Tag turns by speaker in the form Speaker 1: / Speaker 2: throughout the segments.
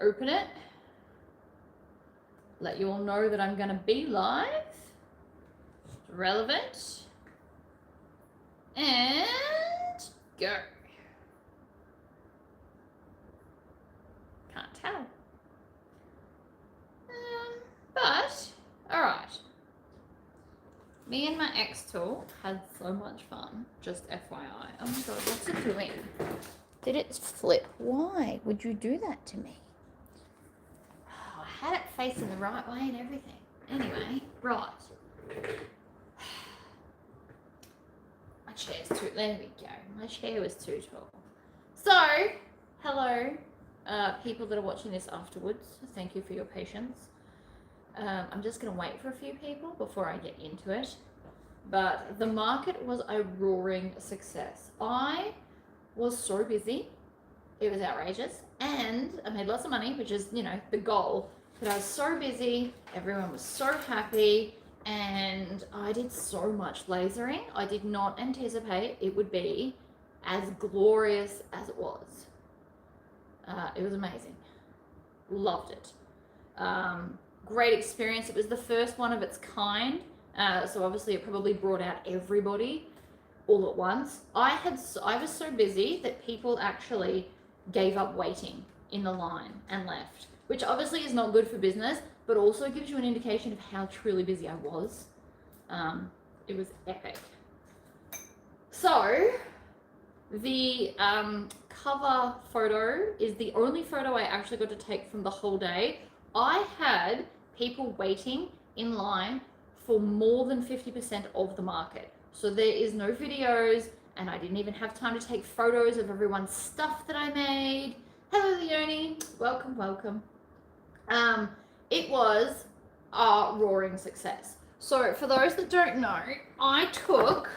Speaker 1: open it. Let you all know that I'm gonna be live. Relevant. And go. Can't tell. But, all right. Me and my xTool had so much fun, just FYI. Oh my God, what's it doing? Did it flip? Why would you do that to me? Oh, I had it facing the right way and everything. Anyway, right. My chair's too, there we go. My chair was too tall. So, hello, people that are watching this afterwards. Thank you for your patience. I'm just going to wait for a few people before I get into it. But the market was a roaring success. I was so busy. It was outrageous. And I made lots of money, which is, you know, the goal. But I was so busy. Everyone was so happy. And I did so much lasering. I did not anticipate it would be as glorious as it was. It was amazing. Loved it. Great experience. It was the first one of its kind. So obviously it probably brought out everybody all at once. I was so busy that people actually gave up waiting in the line and left, which obviously is not good for business, but also gives you an indication of how truly busy I was. It was epic. So the cover photo is the only photo I actually got to take from the whole day. I had people waiting in line for more than 50% of the market. So there is no videos, and I didn't even have time to take photos of everyone's stuff that I made. Hello, Leonie. Welcome, welcome. It was a roaring success. So for those that don't know, I took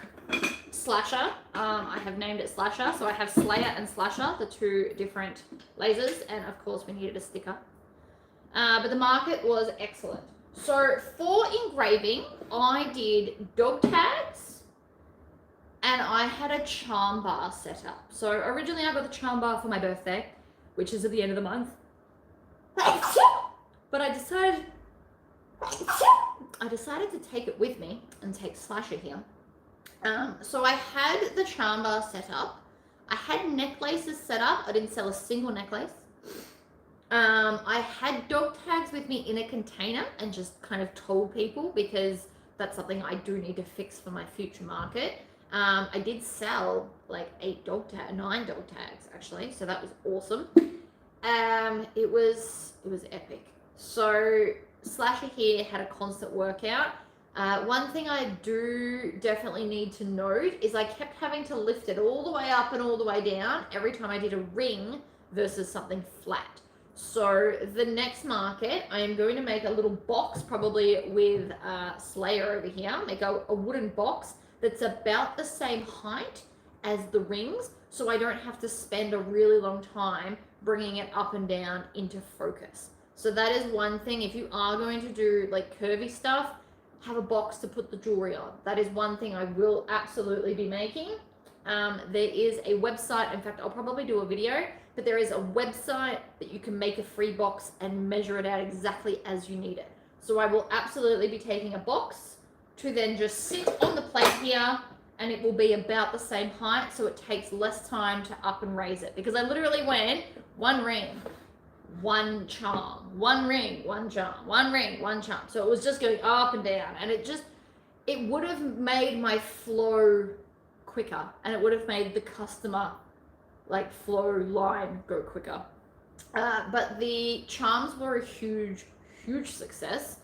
Speaker 1: Slasher. I have named it Slasher. So I have Slayer and Slasher, the two different lasers, and of course we needed a sticker. But the market was excellent. So for engraving, I did dog tags and I had a charm bar set up. So originally I got the charm bar for my birthday, which is at the end of the month. But I decided to take it with me and take Slasher here. So I had the charm bar set up. I had necklaces set up. I didn't sell a single necklace. I had dog tags with me in a container and just kind of told people because that's something I do need to fix for my future market. I did sell like 9 dog tags actually, so that was awesome. It was epic. So Slasher here had a constant workout. One thing I do definitely need to note is I kept having to lift it all the way up and all the way down every time I did a ring versus something flat. So the next market, I am going to make a little box probably with Slayer over here, make a wooden box that's about the same height as the rings, so I don't have to spend a really long time bringing it up and down into focus. So that is one thing. If you are going to do like curvy stuff, have a box to put the jewelry on. That is one thing I will absolutely be making. There is a website, in fact, I'll probably do a video, but there is a website that you can make a free box and measure it out exactly as you need it. So I will absolutely be taking a box to then just sit on the plate here, and it will be about the same height, so it takes less time to up and raise it. Because I literally went one ring, one charm, one ring, one charm, one ring, one charm. So it was just going up and down, and it would have made my flow quicker, and it would have made the customer like flow line go quicker. But the charms were a huge success.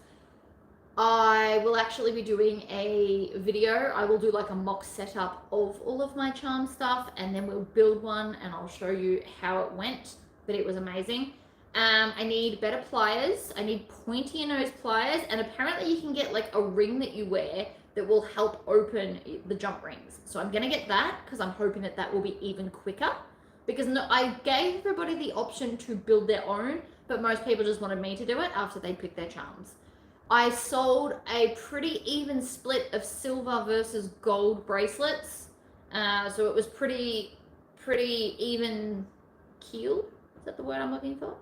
Speaker 1: I will actually be doing a video. I will do like a mock setup of all of my charm stuff, and then we'll build one and I'll show you how it went, but it was amazing. I need better pliers. I need pointier nose pliers, and apparently you can get like a ring that you wear that will help open the jump rings. So I'm gonna get that because I'm hoping that that will be even quicker, because I gave everybody the option to build their own, but most people just wanted me to do it after they picked their charms. I sold a pretty even split of silver versus gold bracelets. So it was pretty even keel. Is that the word I'm looking for?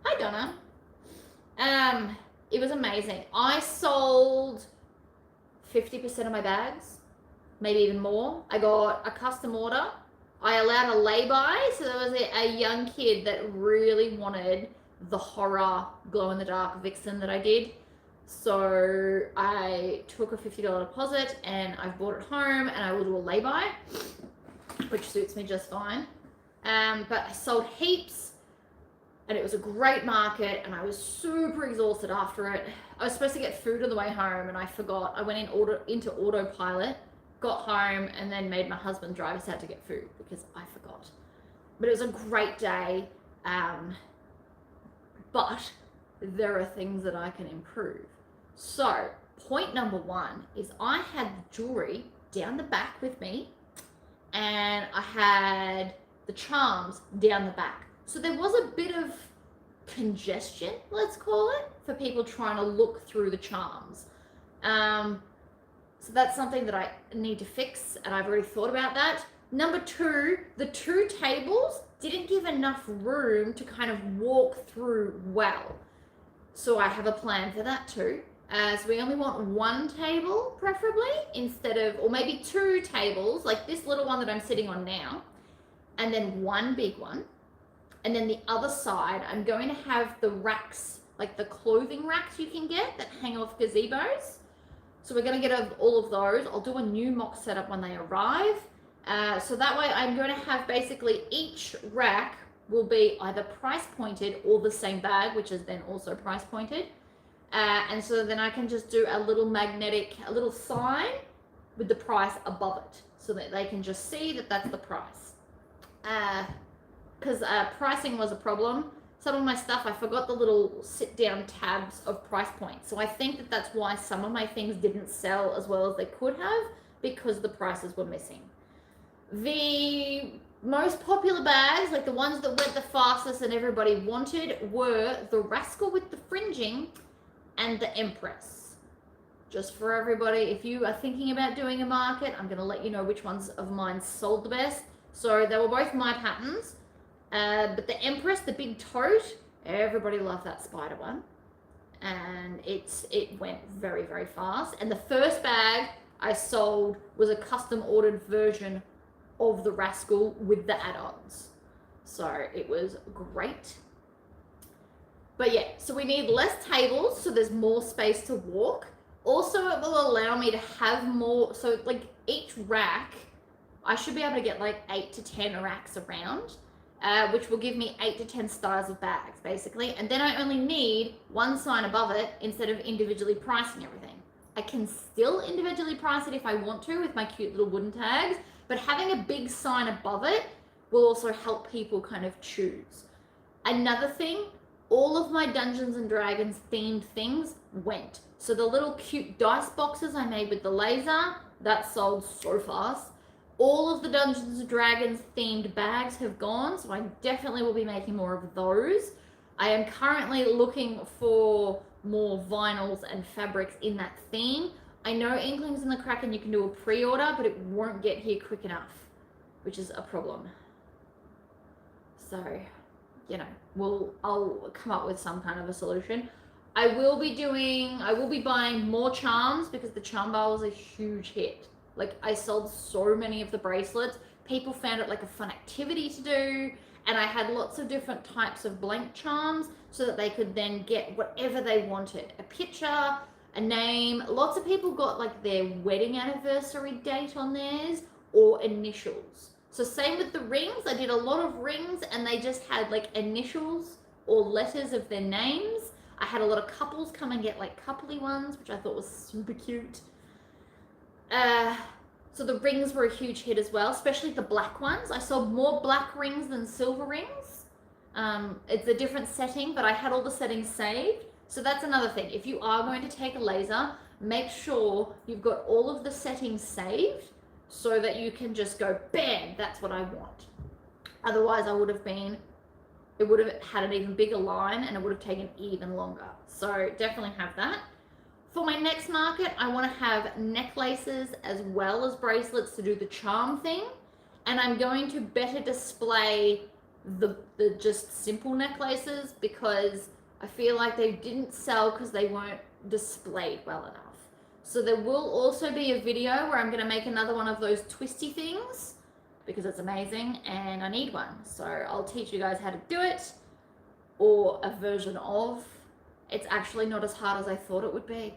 Speaker 1: Hi Hi, Donna. It was amazing. I sold 50% of my bags, maybe even more. I got a custom order. I allowed a lay-by, so there was a young kid that really wanted the horror glow-in-the-dark vixen that I did. So I took a $50 deposit and I've brought it home, and I will do a lay-by, which suits me just fine. But I sold heaps, and it was a great market, and I was super exhausted after it. I was supposed to get food on the way home, and I forgot. I went into autopilot, got home, and then made my husband drive us out to get food because I forgot. But it was a great day. But there are things that I can improve. So point number one is I had the jewelry down the back with me, and I had the charms down the back. So there was a bit of congestion, let's call it, for people trying to look through the charms. So that's something that I need to fix, and I've already thought about that. Number two, the two tables didn't give enough room to kind of walk through well. So I have a plan for that too. So we only want one table, preferably, instead of, or maybe two tables, like this little one that I'm sitting on now, and then one big one. And then the other side, I'm going to have the racks, like the clothing racks you can get that hang off gazebos. So we're going to get all of those. I'll do a new mock setup when they arrive. So that way I'm going to have basically each rack will be either price pointed or the same bag, which is then also price pointed. And so then I can just do a little a little sign with the price above it so that they can just see that that's the price. Because pricing was a problem. Some of my stuff, I forgot the little sit-down tabs of price points. So I think that that's why some of my things didn't sell as well as they could have, because the prices were missing. The most popular bags, like the ones that went the fastest and everybody wanted, were the Rascal with the fringing and the Empress. Just for everybody, if you are thinking about doing a market, I'm going to let you know which ones of mine sold the best. So they were both my patterns. But the Empress, the big tote, everybody loved that spider one. And it went very, very fast. And the first bag I sold was a custom ordered version of the Rascal with the add-ons. So it was great. But yeah, so we need less tables so there's more space to walk. Also, it will allow me to have more, so like each rack, I should be able to get like 8 to 10 racks around. Which will give me 8 to 10 styles of bags, basically. And then I only need one sign above it instead of individually pricing everything. I can still individually price it if I want to with my cute little wooden tags, but having a big sign above it will also help people kind of choose. Another thing, all of my Dungeons and Dragons themed things went. So the little cute dice boxes I made with the laser, that sold so fast. All of the Dungeons & Dragons themed bags have gone, so I definitely will be making more of those. I am currently looking for more vinyls and fabrics in that theme. I know Inklings in the Kraken you can do a pre-order, but it won't get here quick enough, which is a problem. So, you know, I'll come up with some kind of a solution. I will be buying more charms because the charm bar was a huge hit. Like, I sold so many of the bracelets. People found it like a fun activity to do. And I had lots of different types of blank charms so that they could then get whatever they wanted. A picture, a name. Lots of people got like their wedding anniversary date on theirs or initials. So same with the rings. I did a lot of rings and they just had like initials or letters of their names. I had a lot of couples come and get like coupley ones, which I thought was super cute. So the rings were a huge hit as well, especially the black ones. I sold more black rings than silver rings. It's a different setting, but I had all the settings saved. So that's another thing. If you are going to take a laser, make sure you've got all of the settings saved so that you can just go, bam, that's what I want. Otherwise, it would have had an even bigger line and it would have taken even longer. So definitely have that. For my next market, I want to have necklaces as well as bracelets to do the charm thing. And I'm going to better display the just simple necklaces because I feel like they didn't sell because they weren't displayed well enough. So there will also be a video where I'm going to make another one of those twisty things because it's amazing and I need one. So I'll teach you guys how to do it, or a version of. It's actually not as hard as I thought it would be.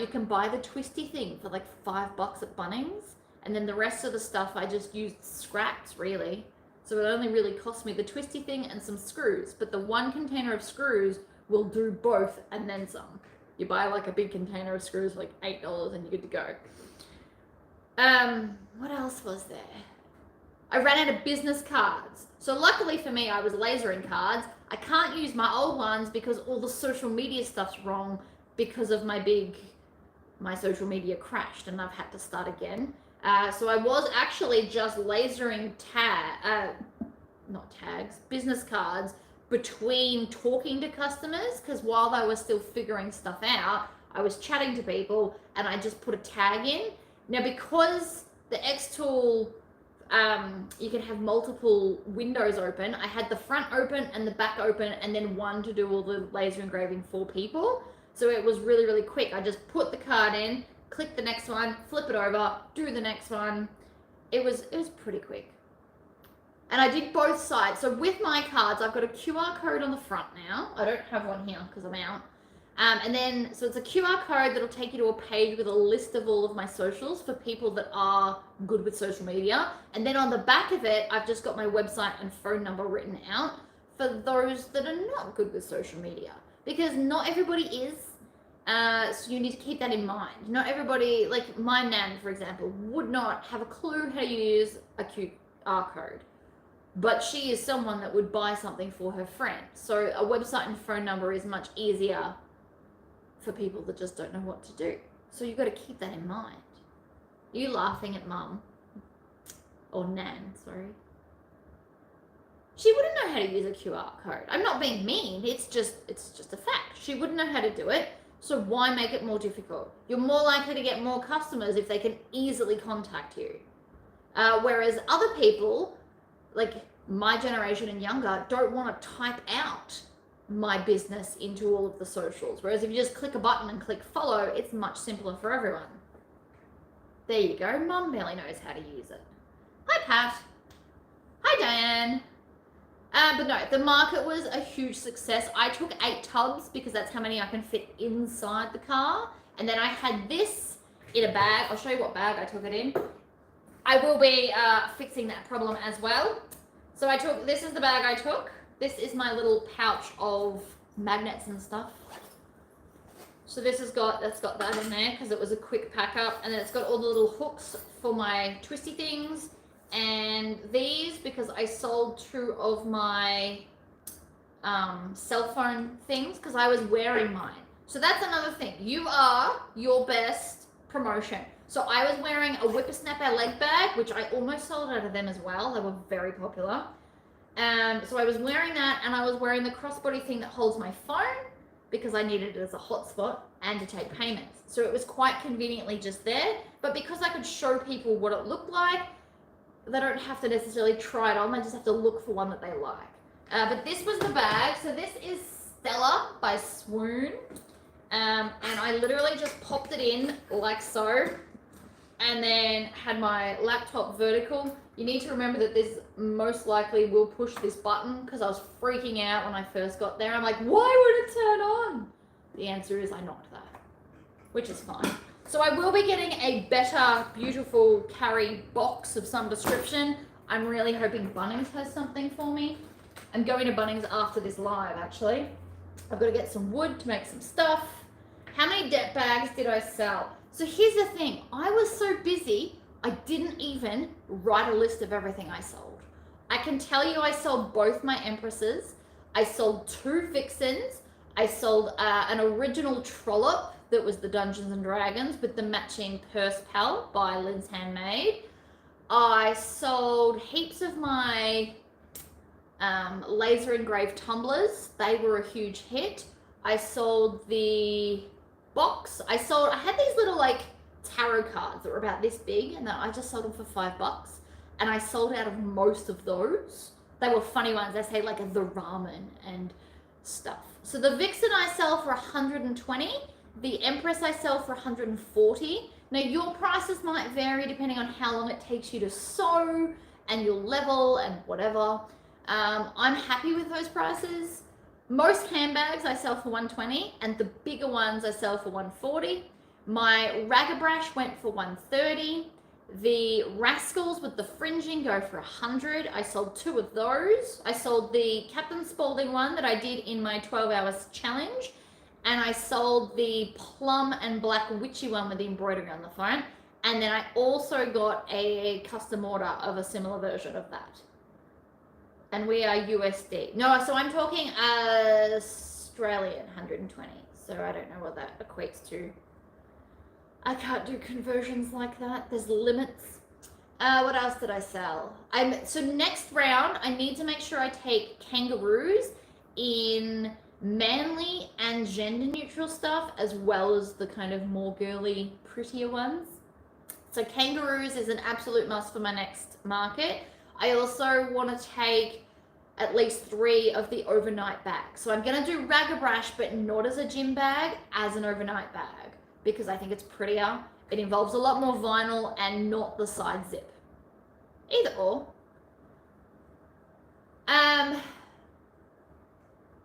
Speaker 1: You can buy the twisty thing for like $5 at Bunnings, and then the rest of the stuff I just used scraps really. So it only really cost me the twisty thing and some screws, but the one container of screws will do both and then some. You buy like a big container of screws for like $8 and you're good to go. What else was there? I ran out of business cards. So luckily for me, I was lasering cards. I can't use my old ones because all the social media stuff's wrong because of my social media crashed and I've had to start again. So I was actually just lasering business cards between talking to customers, because while they were still figuring stuff out, I was chatting to people and I just put a tag in. Now, because the xTool, you can have multiple windows open, I had the front open and the back open and then one to do all the laser engraving for people. So it was really, really quick. I just put the card in, click the next one, flip it over, do the next one. It was pretty quick. And I did both sides. So with my cards, I've got a QR code on the front now. I don't have one here because I'm out. And then, so it's a QR code that'll take you to a page with a list of all of my socials for people that are good with social media. And then on the back of it, I've just got my website and phone number written out for those that are not good with social media. Because not everybody is. So you need to keep that in mind. Not everybody, like my nan, for example, would not have a clue how to use a QR code. But she is someone that would buy something for her friend. So a website and phone number is much easier for people that just don't know what to do. So you've got to keep that in mind. You laughing at mum, or nan, sorry. She wouldn't know how to use a QR code. I'm not being mean, it's just a fact. She wouldn't know how to do it, so why make it more difficult? You're more likely to get more customers if they can easily contact you. Whereas other people, like my generation and younger, don't want to type out my business into all of the socials. Whereas if you just click a button and click follow, it's much simpler for everyone. There you go. Mum barely knows how to use it. Hi, Pat. Hi, Diane. But no, the market was a huge success. I took 8 tubs because that's how many I can fit inside the car. And then I had this in a bag. I'll show you what bag I took it in. I will be fixing that problem as well. So this is the bag I took. This is my little pouch of magnets and stuff. So that's got that in there because it was a quick pack up, and then it's got all the little hooks for my twisty things, and these because I sold 2 of my cell phone things because I was wearing mine. So that's another thing. You are your best promotion. So I was wearing a whippersnapper leg bag, which I almost sold out of them as well. They were very popular. So I was wearing that, and I was wearing the crossbody thing that holds my phone because I needed it as a hotspot and to take payments. So it was quite conveniently just there. But because I could show people what it looked like, they don't have to necessarily try it on. They just have to look for one that they like. But this was the bag. So this is Stella by Swoon. And I literally just popped it in like so, and then had my laptop vertical. You need to remember that this most likely will push this button because I was freaking out when I first got there. I'm like, why would it turn on? The answer is I knocked that, which is fine. So I will be getting a better, beautiful carry box of some description. I'm really hoping Bunnings has something for me. I'm going to Bunnings after this live, actually. I've got to get some wood to make some stuff. How many debt bags did I sell? So here's the thing. I was so busy, I didn't even write a list of everything I sold. I can tell you I sold both my Empresses. I sold 2 Vixens. I sold an original Trollop that was the Dungeons and Dragons with the matching purse pal by Lynn's Handmade. I sold heaps of my laser engraved tumblers. They were a huge hit. I sold the box. I had these little like tarot cards that were about this big, and I just sold them for $5, and I sold out of most of those. They were funny ones. They say like the ramen and stuff. So the Vixen I sell for 120. The Empress I sell for 140. Now your prices might vary depending on how long it takes you to sew and your level and whatever. I'm happy with those prices. Most handbags I sell for 120 and the bigger ones I sell for 140. My Ragabrash went for 130. The Rascals with the fringing go for 100. I sold 2 of those. I sold the Captain Spaulding one that I did in my 12 hours challenge. And I sold the plum and black witchy one with the embroidery on the front. And then I also got a custom order of a similar version of that. And we are USD. No, so I'm talking Australian 120. So I don't know what that equates to. I can't do conversions like that. There's limits. What else did I sell? So next round, I need to make sure I take kangaroos in manly and gender neutral stuff, as well as the kind of more girly, prettier ones. So kangaroos is an absolute must for my next market. I also want to take at least 3 of the overnight bags. So I'm going to do Ragabrash, but not as a gym bag, as an overnight bag, because I think it's prettier. It involves a lot more vinyl and not the side zip. Either or.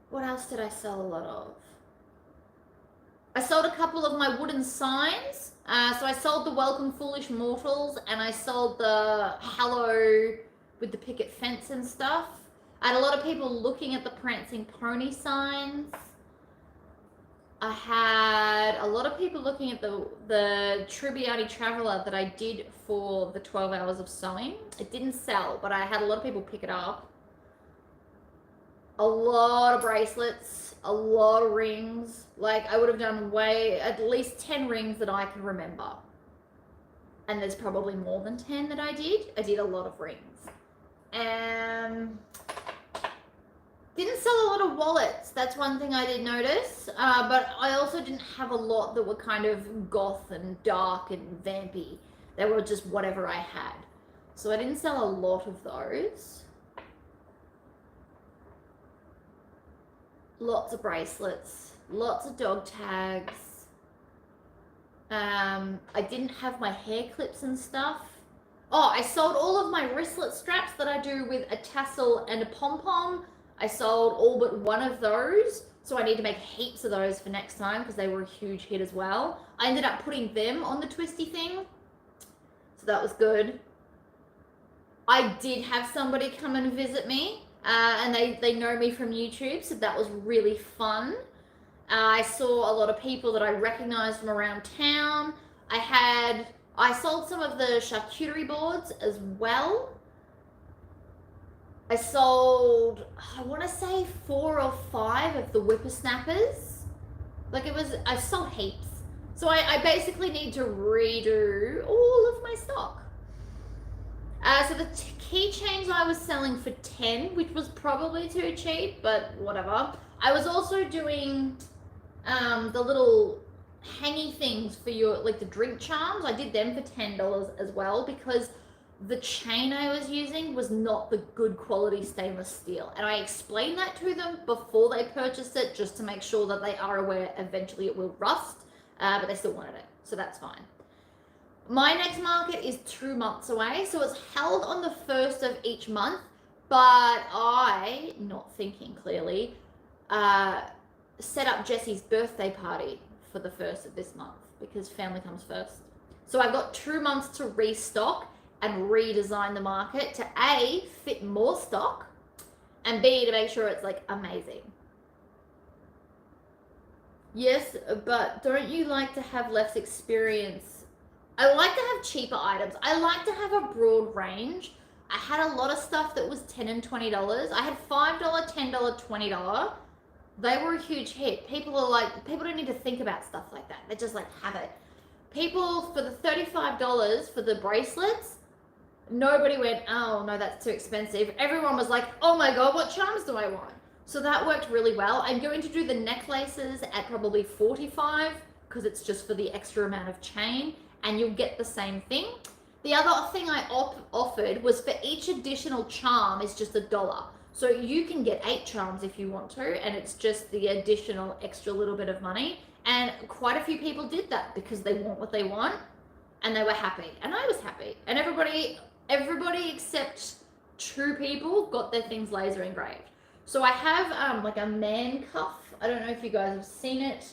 Speaker 1: What else did I sell a lot of? I sold a couple of my wooden signs. So I sold the Welcome Foolish Mortals, and I sold the Hello with the picket fence and stuff. I had a lot of people looking at the Prancing Pony signs. I had a lot of people looking at the Tribbiani Traveller that I did for the 12 hours of sewing. It didn't sell, but I had a lot of people pick it up. A lot of bracelets, a lot of rings. Like, I would have done at least 10 rings that I can remember. And there's probably more than 10 that I did. I did a lot of rings. Didn't sell a lot of wallets. That's one thing I did notice. But I also didn't have a lot that were kind of goth and dark and vampy. They were just whatever I had. So I didn't sell a lot of those. Lots of bracelets, lots of dog tags. I didn't have my hair clips and stuff. Oh, I sold all of my wristlet straps that I do with a tassel and a pom-pom. I sold all but one of those. So I need to make heaps of those for next time because they were a huge hit as well. I ended up putting them on the twisty thing. So that was good. I did have somebody come and visit me. And they know me from YouTube, so that was really fun. I saw a lot of people that I recognized from around town. I sold some of the charcuterie boards as well. I sold, I want to say 4 or 5 of the whippersnappers. I sold heaps. So I basically need to redo all of my stock. So the keychains I was selling for 10, which was probably too cheap, but whatever. I was also doing the little hangy things for your, like the drink charms. I did them for $10 as well because the chain I was using was not the good quality stainless steel. And I explained that to them before they purchased it just to make sure that they are aware eventually it will rust, but they still wanted it, so that's fine. My next market is 2 months away, so it's held on the 1st of each month, but I, not thinking clearly, set up Jessie's birthday party for the 1st of this month because family comes first. So I've got 2 months to restock and redesign the market to A, fit more stock, and B, to make sure it's like amazing. Yes, but don't you like to have less experience? I like to have cheaper items. I like to have a broad range. I had a lot of stuff that was $10 and $20. I had $5, $10, $20. They were a huge hit. People don't need to think about stuff like that. They just like have it. People, for the $35 for the bracelets, nobody went, oh no, that's too expensive. Everyone was like, oh my God, what charms do I want? So that worked really well. I'm going to do the necklaces at probably $45 because it's just for the extra amount of chain. And you'll get the same thing. The other thing I offered was for each additional charm is just $1. So you can get 8 charms if you want to, and it's just the additional extra little bit of money. And quite a few people did that because they want what they want, and they were happy, and I was happy, and everybody except 2 people got their things laser engraved. So I have like a man cuff. I don't know if you guys have seen it,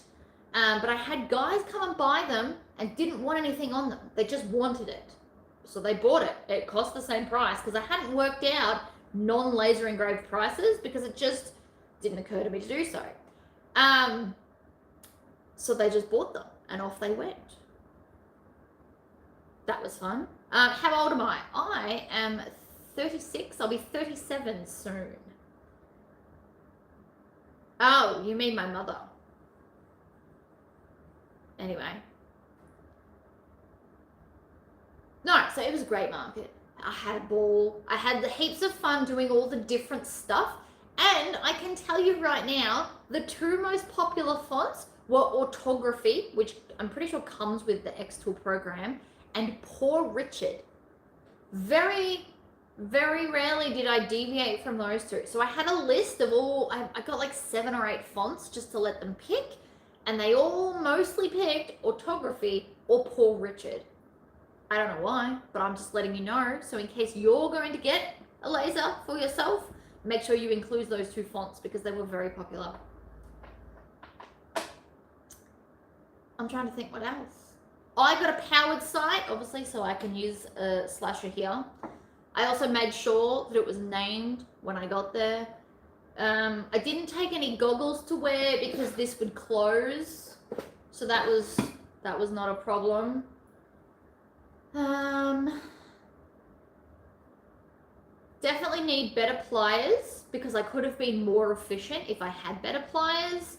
Speaker 1: but I had guys come and buy them and didn't want anything on them. They just wanted it. So they bought it. It cost the same price because I hadn't worked out non-laser engraved prices because it just didn't occur to me to do so. So they just bought them and off they went. That was fun. How old am I? I am 36. I'll be 37 soon. Oh, you mean my mother. Anyway. No, so it was a great market. I had a ball. I had the heaps of fun doing all the different stuff. And I can tell you right now, the 2 most popular fonts were orthography, which I'm pretty sure comes with the xTool program, and Poor Richard. Very, very rarely did I deviate from those 2. So I had a list of all, I got like 7 or 8 fonts just to let them pick, and they all mostly picked orthography or Poor Richard. I don't know why, but I'm just letting you know. So in case you're going to get a laser for yourself, make sure you include those 2 fonts because they were very popular. I'm trying to think what else. I got a powered site, obviously, so I can use a slasher here. I also made sure that it was named when I got there. I didn't take any goggles to wear because this would close, so that was not a problem. Definitely need better pliers because I could have been more efficient if I had better pliers.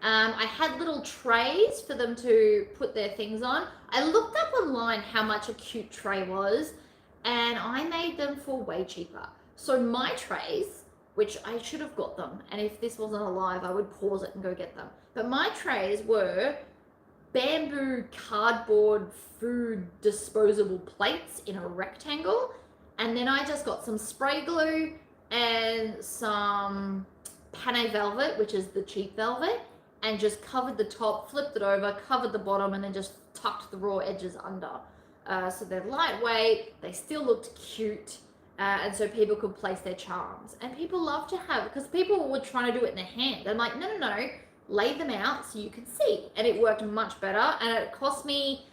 Speaker 1: I had little trays for them to put their things on. I looked up online how much a cute tray was, and I made them for way cheaper. So my trays, which I should have got them, and if this wasn't alive, I would pause it and go get them. But my trays were bamboo cardboard food disposable plates in a rectangle, and then I just got some spray glue and some panne velvet, which is the cheap velvet, and just covered the top, flipped it over, covered the bottom, and then just tucked the raw edges under. So they're lightweight, they still looked cute, and so people could place their charms. And people love to have, because people were trying to do it in their hand. I'm like, no, lay them out so you can see. And it worked much better, and it cost me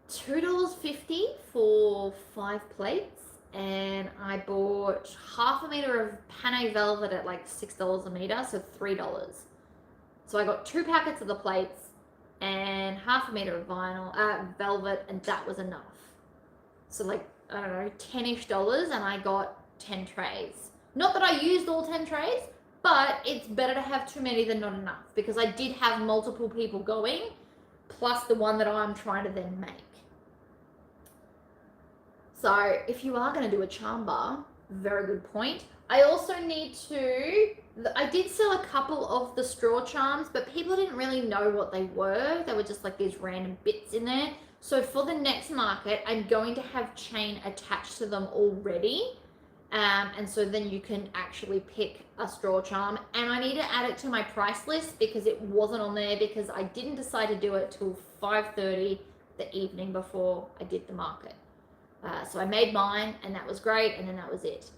Speaker 1: $2.50 for 5 plates, and I bought half a meter of panne velvet at like $6 a meter, so $3. So I got 2 packets of the plates and half a meter of velvet, and that was enough. So like, I don't know, $10-ish, and I got 10 trays. Not that I used all 10 trays, but it's better to have too many than not enough, because I did have multiple people going, plus the one that I'm trying to then make. So if you are going to do a charm bar, very good point. I also need to, I did sell a couple of the straw charms, but people didn't really know what they were. They were just like these random bits in there. So for the next market, I'm going to have chain attached to them already. And so then you can actually pick a straw charm. And I need to add it to my price list because it wasn't on there, because I didn't decide to do it till 5:30 the evening before I did the market. So I made mine, and that was great, and then that was it.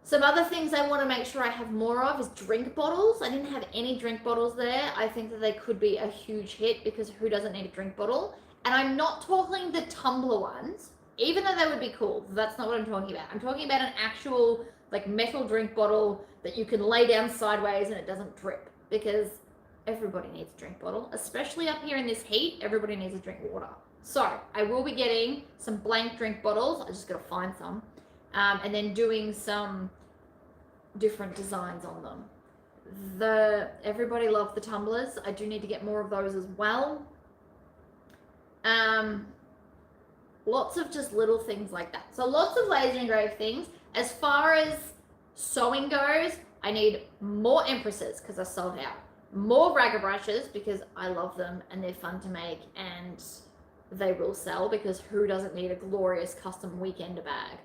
Speaker 1: Some other things I want to make sure I have more of is drink bottles. I didn't have any drink bottles there. I think that they could be a huge hit, because who doesn't need a drink bottle? And I'm not talking the tumbler ones, even though they would be cool. That's not what I'm talking about. I'm talking about an actual like metal drink bottle that you can lay down sideways and it doesn't drip, because everybody needs a drink bottle, especially up here in this heat. Everybody needs to drink water. So I will be getting some blank drink bottles. I just got to find some. And then doing some different designs on them. Everybody loved the tumblers. I do need to get more of those as well. Lots of just little things like that. So lots of laser engraved things. As far as sewing goes, I need more empresses because I sold out. More ragga brushes because I love them and they're fun to make, and they will sell, because who doesn't need a glorious custom weekender bag?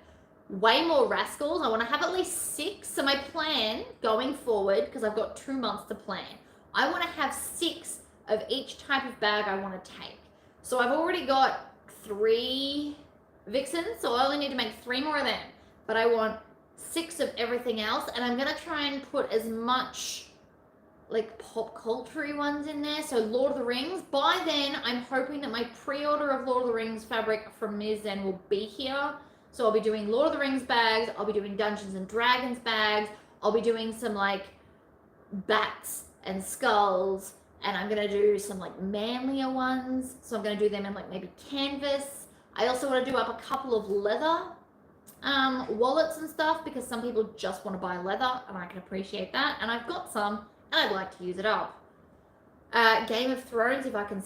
Speaker 1: Way more Rascals. I want to have at least 6. So my plan going forward, because I've got 2 months to plan, I want to have 6 of each type of bag I want to take. So I've already got 3 Vixens, so I only need to make 3 more of them. But I want 6 of everything else, and I'm going to try and put as much like pop culture ones in there. So Lord of the Rings. By then, I'm hoping that my pre-order of Lord of the Rings fabric from Ms. Zen will be here. So I'll be doing Lord of the Rings bags. I'll be doing Dungeons and Dragons bags. I'll be doing some like bats and skulls. And I'm going to do some like manlier ones. So I'm going to do them in like maybe canvas. I also want to do up a couple of leather wallets and stuff, because some people just want to buy leather, and I can appreciate that. And I've got some, and I'd like to use it up. Game of Thrones, if I can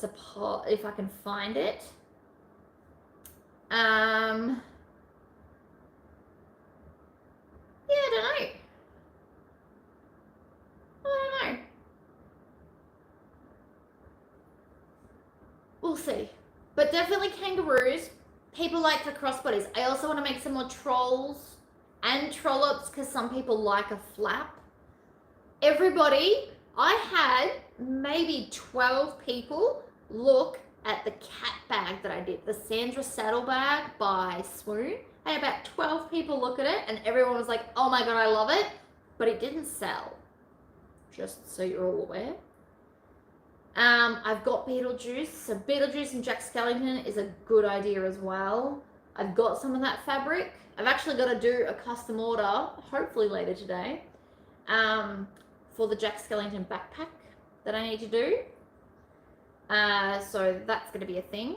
Speaker 1: find it. Yeah, I don't know. We'll see. But definitely kangaroos. People like the crossbodies. I also want to make some more trolls and trollops, because some people like a flap. Everybody, I had maybe 12 people look at the cat bag that I did, the Sandra Saddle bag by Swoon. I had about 12 people look at it, and everyone was like, oh my god, I love it, but it didn't sell, just so you're all aware. I've got Beetlejuice, so Beetlejuice and Jack Skellington is a good idea as well. I've got some of that fabric. I've actually got to do a custom order, hopefully later today, for the Jack Skellington backpack that I need to do. So that's going to be a thing.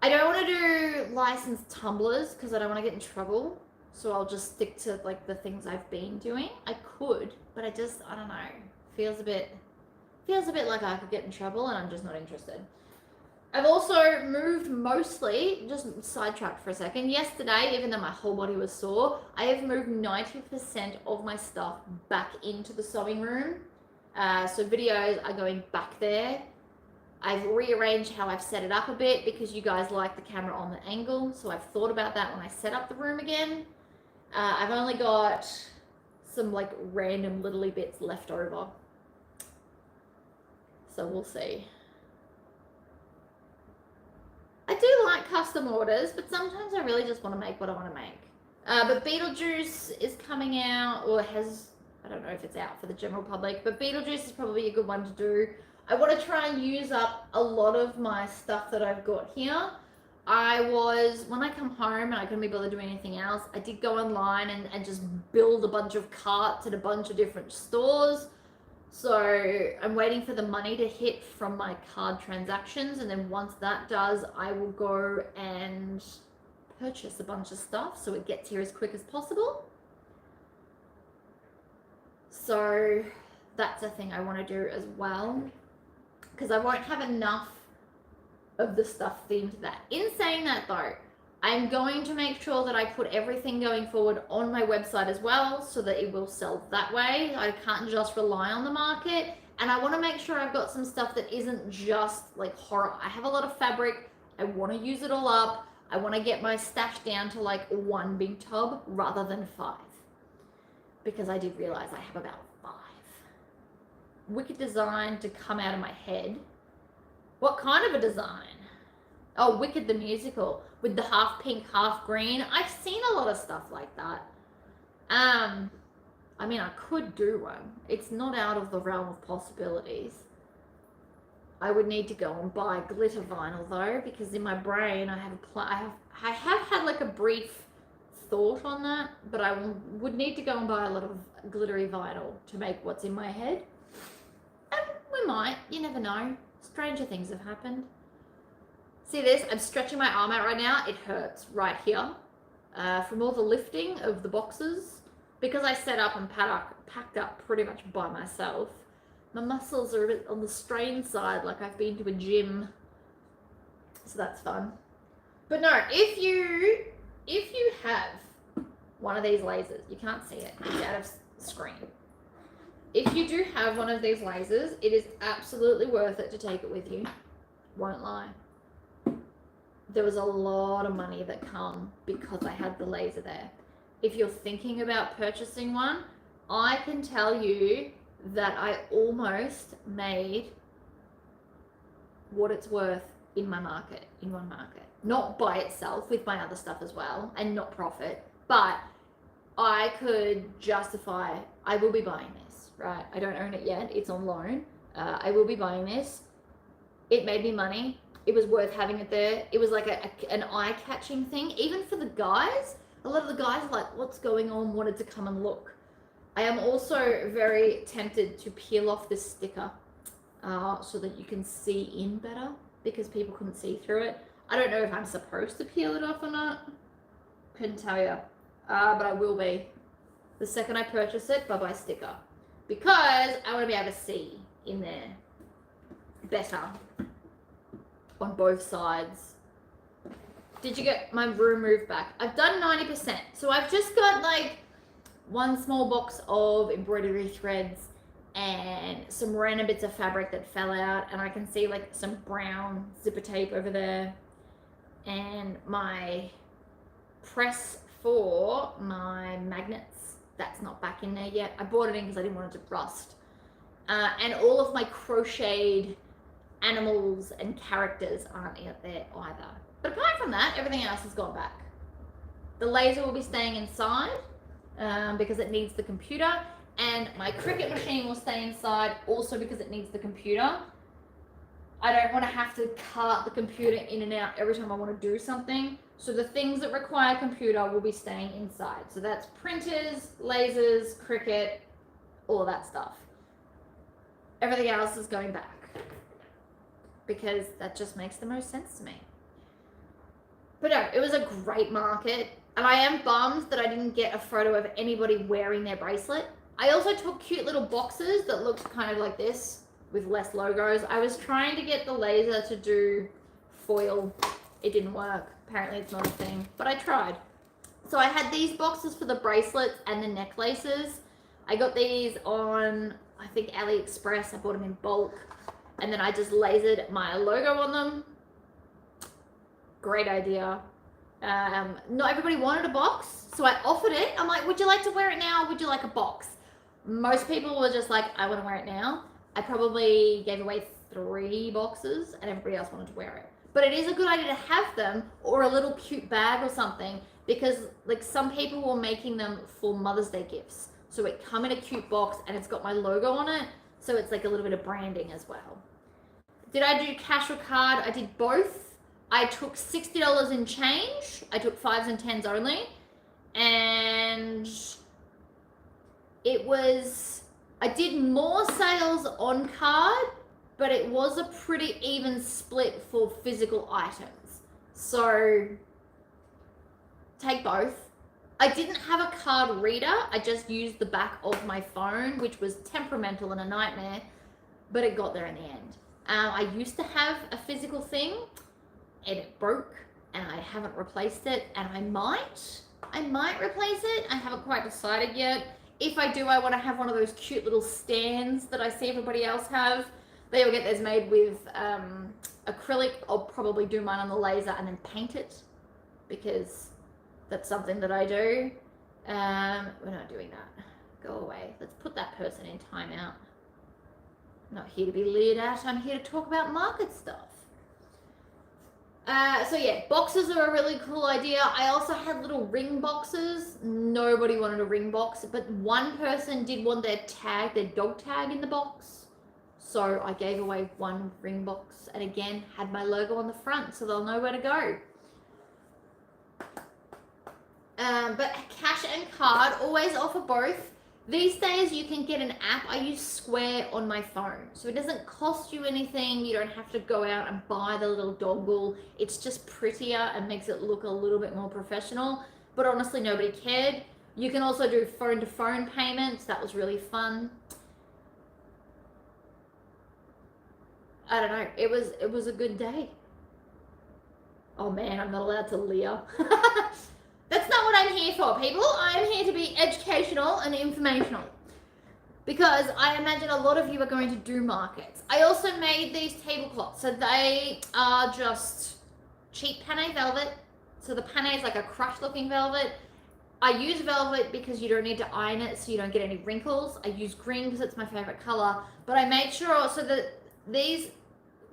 Speaker 1: I don't want to do licensed tumblers because I don't want to get in trouble. So I'll just stick to like the things I've been doing. I could, but I don't know. Feels a bit like I could get in trouble, and I'm just not interested. I've also moved mostly, just sidetracked for a second, yesterday, even though my whole body was sore, I have moved 90% of my stuff back into the sewing room. So videos are going back there. I've rearranged how I've set it up a bit, because you guys like the camera on the angle, so I've thought about that when I set up the room again. I've only got some like random little bits left over. So we'll see. I do like custom orders, but sometimes I really just want to make what I want to make. But Beetlejuice is coming out, or has, I don't know if it's out for the general public, but Beetlejuice is probably a good one to do. I want to try and use up a lot of my stuff that I've got here. When I come home and I couldn't be bothered doing anything else, I did go online and just build a bunch of carts at a bunch of different stores. So I'm waiting for the money to hit from my card transactions, and then once that does, I will go and purchase a bunch of stuff so it gets here as quick as possible. So that's a thing I want to do as well, because I won't have enough of the stuff themed to that. In saying that though, I'm going to make sure that I put everything going forward on my website as well, so that it will sell that way. I can't just rely on the market, and I want to make sure I've got some stuff that isn't just like horror. I have a lot of fabric. I want to use it all up. I want to get my stash down to like 1 big tub rather than 5, because I did realize I have about 5. Wicked design to come out of my head. What kind of a design? Oh, Wicked the musical with the half pink, half green. I've seen a lot of stuff like that. I mean, I could do one. It's not out of the realm of possibilities. I would need to go and buy glitter vinyl though, because in my brain I have had like a brief thought on that, but I would need to go and buy a lot of glittery vinyl to make what's in my head. And we might, you never know. Stranger things have happened. See this? I'm stretching my arm out right now. It hurts right here from all the lifting of the boxes. Because I set up and packed up pretty much by myself. My muscles are a bit on the strained side, like I've been to a gym. So that's fun. But no, if you have one of these lasers, you can't see it, it's out of screen. If you do have one of these lasers, it is absolutely worth it to take it with you. Won't lie. There was a lot of money that come because I had the laser there. If you're thinking about purchasing one, I can tell you that I almost made what it's worth in one market. Not by itself, with my other stuff as well, and not profit, but I could justify, I will be buying this, right? I don't own it yet, it's on loan. I will be buying this. It made me money. It was worth having it there. It was like an eye-catching thing. Even for the guys, a lot of the guys are like, what's going on? Wanted to come and look. I am also very tempted to peel off this sticker so that you can see in better, because people couldn't see through it. I don't know if I'm supposed to peel it off or not. Couldn't tell you. But I will be. The second I purchase it, bye-bye sticker. Because I want to be able to see in there better on both sides. Did you get my room moved back? I've done 90%. So I've just got like one small box of embroidery threads and some random bits of fabric that fell out, and I can see like some brown zipper tape over there, and my press for my magnets, that's not back in there yet. I brought it in because I didn't want it to rust. And all of my crocheted animals and characters aren't out there either. But apart from that, everything else has gone back. The laser will be staying inside because it needs the computer, and my Cricut machine will stay inside also because it needs the computer. I don't want to have to cart the computer in and out every time I want to do something. So the things that require computer will be staying inside. So that's printers, lasers, Cricut, all that stuff. Everything else is going back because that just makes the most sense to me. But no, it was a great market, and I am bummed that I didn't get a photo of anybody wearing their bracelet. I also took cute little boxes that looked kind of like this with less logos. I was trying to get the laser to do foil. It didn't work. Apparently it's not a thing, but I tried. So I had these boxes for the bracelets and the necklaces. I got these on, I think, AliExpress. I bought them in bulk, and then I just lasered my logo on them. Great idea. Not everybody wanted a box, so I offered it. I'm like, would you like to wear it now, or would you like a box? Most people were just like, I want to wear it now. I probably gave away 3 boxes, and everybody else wanted to wear it. But it is a good idea to have them, or a little cute bag or something, because like some people were making them for Mother's Day gifts. So it come in a cute box, and it's got my logo on it, so it's like a little bit of branding as well. Did I do cash or card? I did both. I took $60 in change. I took 5s and 10s only. And it was, I did more sales on card, but it was a pretty even split for physical items. So take both. I didn't have a card reader. I just used the back of my phone, which was temperamental and a nightmare, but it got there in the end. I used to have a physical thing, and it broke, and I haven't replaced it, and I might replace it. I haven't quite decided yet. If I do, I want to have one of those cute little stands that I see everybody else have. They all get theirs made with acrylic. I'll probably do mine on the laser and then paint it, because that's something that I do. We're not doing that. Go away. Let's put that person in timeout. I'm not here to be leered at. I'm here to talk about market stuff. So yeah, boxes are a really cool idea. I also had little ring boxes. Nobody wanted a ring box, but one person did want their tag, their dog tag in the box. So I gave away one ring box, and again, had my logo on the front, so they'll know where to go. But cash and card, always offer both. These days you can get an app. I use Square on my phone, so it doesn't cost you anything. You don't have to go out and buy the little dongle. It's just prettier and makes it look a little bit more professional, but honestly nobody cared. You can also do phone-to-phone payments. That was really fun. I don't know, it was a good day. Oh man, I'm not allowed to leer. That's not what I'm here for, people. I'm here to be educational and informational. because I imagine a lot of you are going to do markets. I also made these tablecloths. So they are just cheap Panay velvet. So the Panay is like a crushed looking velvet. I use velvet because you don't need to iron it, so you don't get any wrinkles. I use green because it's my favorite color. But I made sure also that these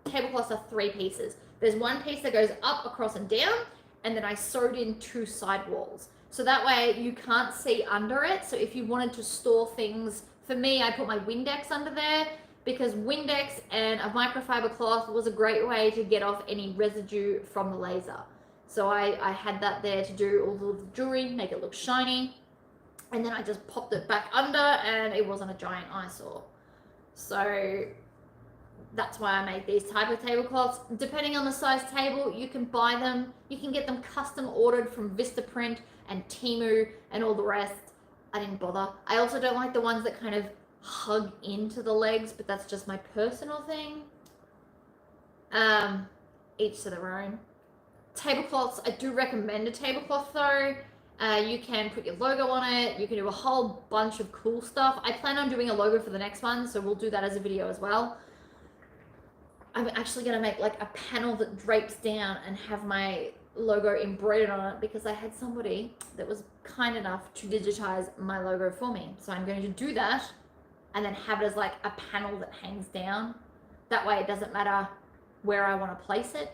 Speaker 1: tablecloths are 3 pieces. There's one piece that goes up, across, and down, and then I sewed in 2 side walls. So that way you can't see under it. So if you wanted to store things, for me, I put my Windex under there because Windex and a microfiber cloth was a great way to get off any residue from the laser. So I had that there to do all of the jewelry, make it look shiny. And then I just popped it back under and it wasn't a giant eyesore. So that's why I made these type of tablecloths. Depending on the size table, you can buy them. You can get them custom ordered from Vistaprint and Temu and all the rest. I didn't bother. I also don't like the ones that kind of hug into the legs, but that's just my personal thing. Each to their own. Tablecloths, I do recommend a tablecloth though. You can put your logo on it. You can do a whole bunch of cool stuff. I plan on doing a logo for the next one, so we'll do that as a video as well. I'm actually going to make like a panel that drapes down and have my logo embroidered on it because I had somebody that was kind enough to digitize my logo for me. So I'm going to do that and then have it as like a panel that hangs down. That way it doesn't matter where I want to place it.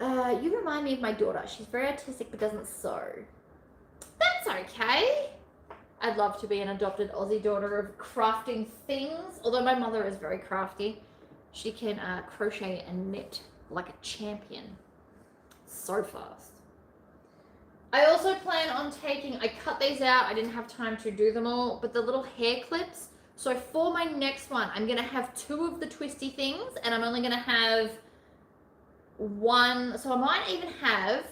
Speaker 1: You remind me of my daughter. She's very artistic but doesn't sew. That's okay. I'd love to be an adopted Aussie daughter of crafting things, although my mother is very crafty. She can crochet and knit like a champion. So fast. I also plan on taking, I cut these out, I didn't have time to do them all, but the little hair clips. So for my next one, I'm going to have 2 of the twisty things and I'm only going to have 1. So I might even have,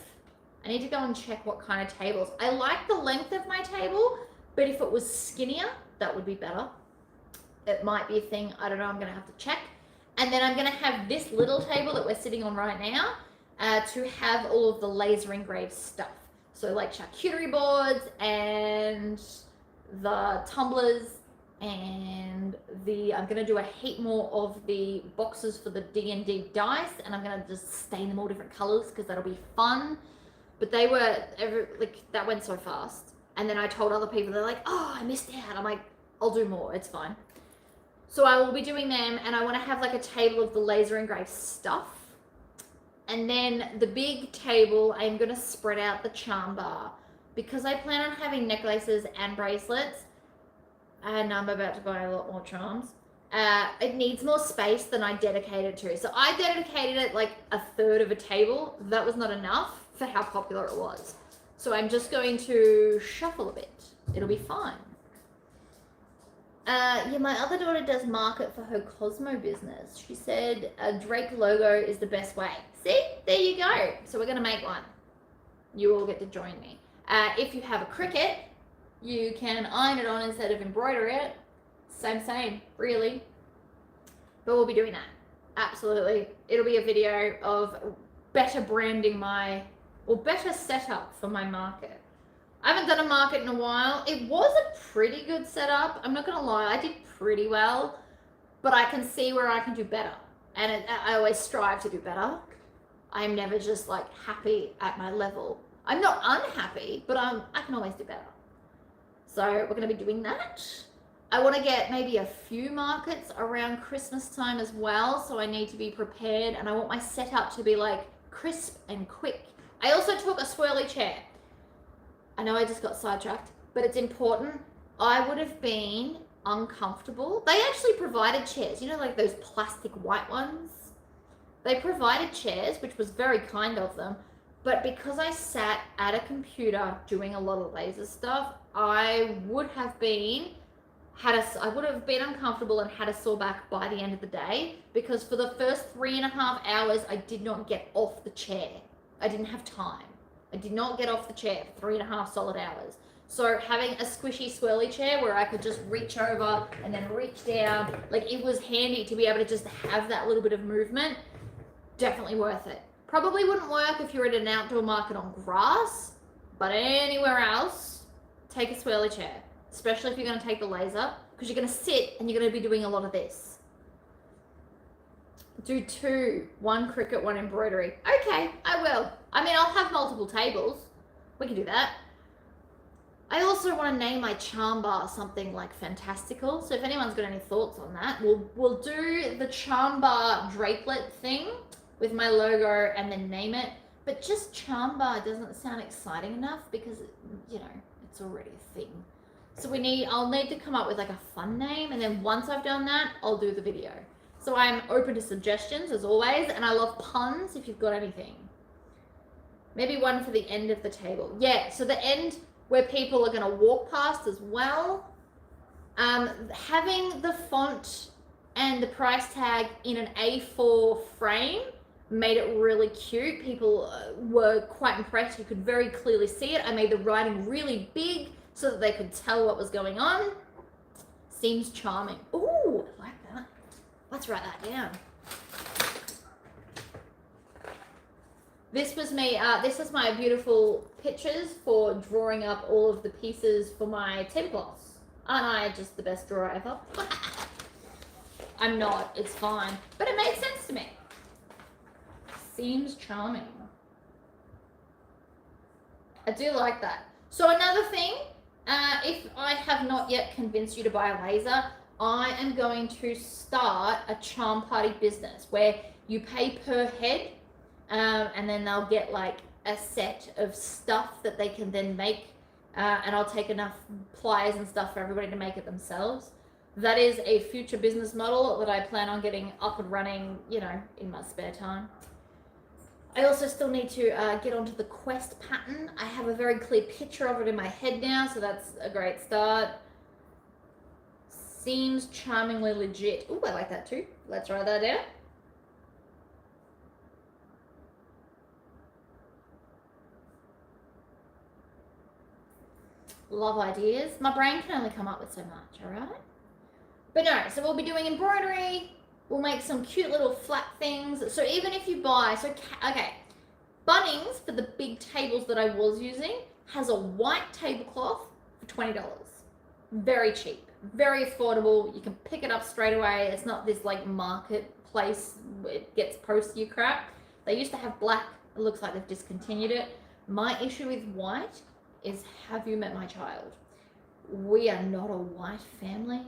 Speaker 1: I need to go and check what kind of tables. I like the length of my table, but if it was skinnier, that would be better. It might be a thing, I don't know, I'm going to have to check. And then I'm going to have this little table that we're sitting on right now to have all of the laser engraved stuff. So like charcuterie boards and the tumblers and I'm going to do a heap more of the boxes for the D&D dice and I'm going to just stain them all different colors because that'll be fun. But they were, that went so fast. And then I told other people, they're like, oh, I missed out. I'm like, I'll do more, it's fine. So I will be doing them and I want to have like a table of the laser engraved stuff. And then the big table, I'm going to spread out the charm bar because I plan on having necklaces and bracelets and I'm about to buy a lot more charms. It needs more space than I dedicated to. So I dedicated it like 1/3 of a table. That was not enough for how popular it was. So I'm just going to shuffle a bit. It'll be fine. Yeah, my other daughter does market for her Cosmo business. She said a Drake logo is the best way. See, there you go. So we're going to make one. You all get to join me. If you have a Cricut, you can iron it on instead of embroider it. Same, really. But we'll be doing that. Absolutely. It'll be a video of better branding better setup for my market. I haven't done a market in a while. It was a pretty good setup. I'm not going to lie. I did pretty well, but I can see where I can do better. And I always strive to do better. I'm never just like happy at my level. I'm not unhappy, but I can always do better. So we're going to be doing that. I want to get maybe a few markets around Christmas time as well. So I need to be prepared and I want my setup to be like crisp and quick. I also took a swirly chair. I know I just got sidetracked, but it's important. I would have been uncomfortable. They actually provided chairs, you know, like those plastic white ones. They provided chairs, which was very kind of them. But because I sat at a computer doing a lot of laser stuff, I would have been uncomfortable and had a sore back by the end of the day because for the first 3.5 hours, I did not get off the chair. I didn't have time. I did not get off the chair for 3.5 solid hours. So having a squishy swirly chair where I could just reach over and then reach down, like it was handy to be able to just have that little bit of movement. Definitely worth it. Probably wouldn't work if you're at an outdoor market on grass, but anywhere else, take a swirly chair, especially if you're going to take the laser. because you're going to sit and you're going to be doing a lot of this. Do 2, 1 Cricut, 1 embroidery. Okay, I will. I mean, I'll have multiple tables. We can do that. I also want to name my charm bar something like fantastical. So if anyone's got any thoughts on that, we'll do the charm bar drapelet thing with my logo and then name it. But just charm bar doesn't sound exciting enough because, you know, it's already a thing. So I'll need to come up with like a fun name, and then once I've done that, I'll do the video. So I'm open to suggestions as always, and I love puns if you've got anything. Maybe one for the end of the table. Yeah, so the end where people are going to walk past as well. Having the font and the price tag in an A4 frame made it really cute. People were quite impressed. You could very clearly see it. I made the writing really big so that they could tell what was going on. Seems charming. Ooh, I like that. Let's write that down. This was me, this is my beautiful pictures for drawing up all of the pieces for my tablecloths. Aren't I just the best drawer ever? I'm not, it's fine. But it made sense to me. Seems charming. I do like that. So another thing, if I have not yet convinced you to buy a laser, I am going to start a charm party business where you pay per head. And then they'll get like a set of stuff that they can then make, and I'll take enough pliers and stuff for everybody to make it themselves. That is a future business model that I plan on getting up and running, you know, in my spare time. I also still need to get onto the quest pattern. I have a very clear picture of it in my head now, so that's a great start. Seems charmingly legit. Ooh, I like that too. Let's write that down. Love ideas. My brain can only come up with so much, all right? But no, so we'll be doing embroidery. We'll make some cute little flat things. So even if you buy, okay, Bunnings, for the big tables that I was using, has a white tablecloth for $20. Very cheap, very affordable. You can pick it up straight away. It's not this like marketplace where it gets posty crap. They used to have black. It looks like they've discontinued it. My issue with white is, have you met my child? We are not a white family.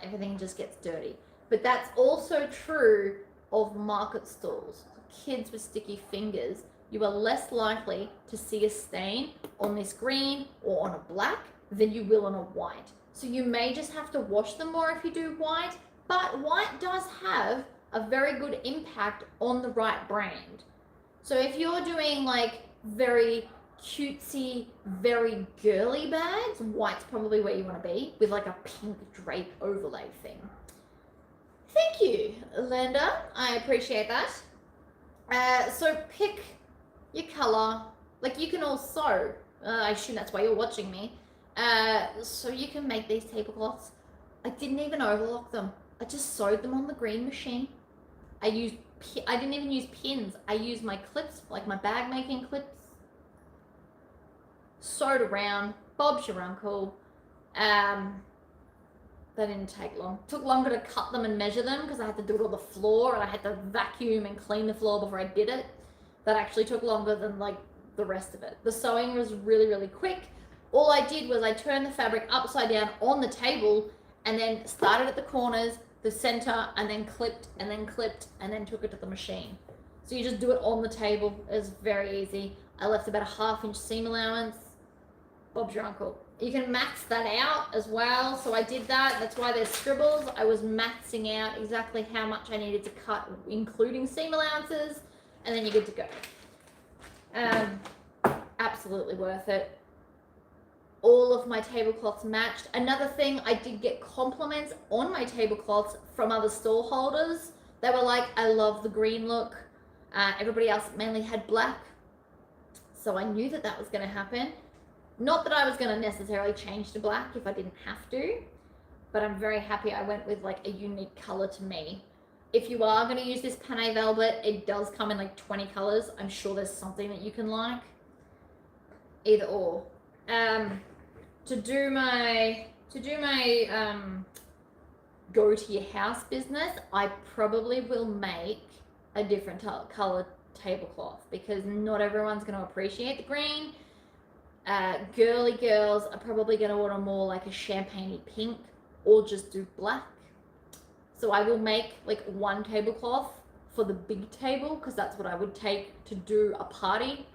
Speaker 1: Everything just gets dirty. But that's also true of market stalls. Kids with sticky fingers, you are less likely to see a stain on this green or on a black than you will on a white. So you may just have to wash them more if you do white, but white does have a very good impact on the right brand. So if you're doing like very cutesy, very girly bags, white's probably where you want to be, with like a pink drape overlay thing. Thank you, Linda. I appreciate that. So pick your color. Like you can also, I assume that's why you're watching me. So you can make these tablecloths. I didn't even overlock them. I just sewed them on the green machine. I didn't even use pins. I used my clips, like my bag making clips. Sewed around, Bob's your uncle. That didn't take long. It took longer to cut them and measure them because I had to do it on the floor and I had to vacuum and clean the floor before I did it. That actually took longer than like the rest of it. The sewing was really, really quick. All I did was I turned the fabric upside down on the table and then started at the corners, the center, and then clipped and then clipped and then took it to the machine. So you just do it on the table. It's very easy. I left about a 1/2 inch seam allowance. Bob's your uncle. You can max that out as well. So I did that. That's why there's scribbles. I was maxing out exactly how much I needed to cut, including seam allowances, and then you're good to go. Absolutely worth it. All of my tablecloths matched. Another thing, I did get compliments on my tablecloths from other stall holders. They were like, I love the green look. Everybody else mainly had black. So I knew that that was going to happen. Not that I was going to necessarily change to black if I didn't have to, but I'm very happy I went with like a unique color to me. If you are going to use this Panay Velvet, it does come in like 20 colors. I'm sure there's something that you can like. Either or. To do my to do my go to your house business, I probably will make a different color tablecloth because not everyone's going to appreciate the green. Girly girls are probably going to want a more like a champagne pink or just do black. So I will make like one tablecloth for the big table because that's what I would take to do a party.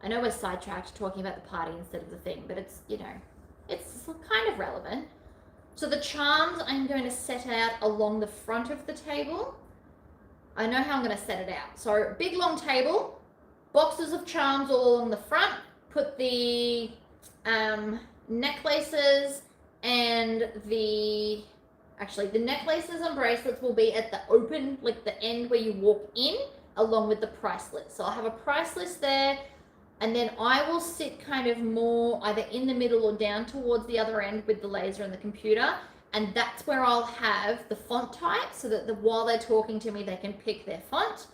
Speaker 1: I know we're sidetracked talking about the party instead of the thing, but it's, you know, it's kind of relevant. So the charms I'm going to set out along the front of the table. I know how I'm going to set it out. So big long table, boxes of charms all along the front. Put the necklaces and the necklaces and bracelets will be at the open, like the end where you walk in, along with the price list. So I'll have a price list there, and then I will sit kind of more either in the middle or down towards the other end with the laser and the computer, and that's where I'll have the font type so that while they're talking to me, they can pick their font,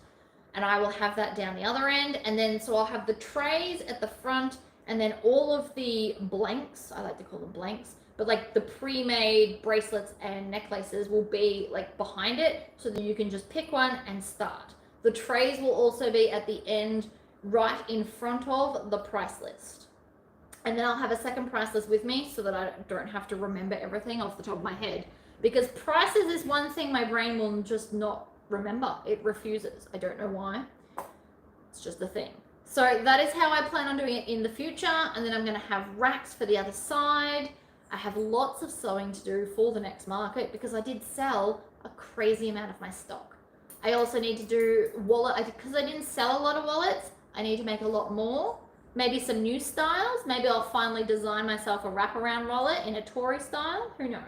Speaker 1: and I will have that down the other end. And then so I'll have the trays at the front, and then all of the blanks, I like to call them blanks, but like the pre-made bracelets and necklaces will be like behind it so that you can just pick one and start. The trays will also be at the end right in front of the price list. And then I'll have a second price list with me so that I don't have to remember everything off the top of my head, because prices is one thing my brain will just not remember. It refuses. I don't know why. It's just a thing. So that is how I plan on doing it in the future. And then I'm going to have racks for the other side. I have lots of sewing to do for the next market because I did sell a crazy amount of my stock. I also need to do because I didn't sell a lot of wallets. I need to make a lot more. Maybe some new styles. Maybe I'll finally design myself a wraparound wallet in a Tory style. Who knows?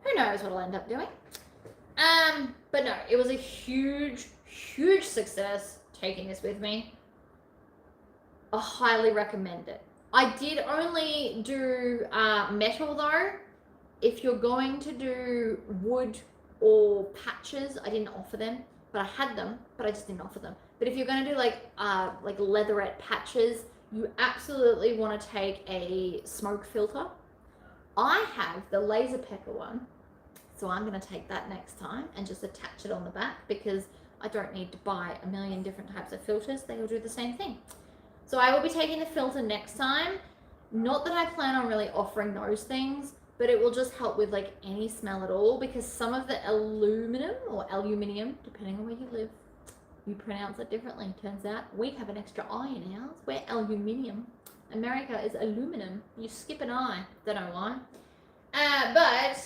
Speaker 1: Who knows what I'll end up doing? But no, it was a huge, huge success taking this with me. I highly recommend it. I did only do metal though. If you're going to do wood or patches, I didn't offer them, but I had them, but I just didn't offer them. But if you're going to do like leatherette patches, you absolutely want to take a smoke filter. I have the laser pecker one, so I'm going to take that next time and just attach it on the back because I don't need to buy a million different types of filters. They all do the same thing. So I will be taking the filter next time. Not that I plan on really offering those things, but it will just help with like any smell at all, because some of the aluminum or aluminium, depending on where you live, you pronounce it differently. Turns out we have an extra I in ours. We're aluminium. America is aluminum. You skip an I. Don't know why. But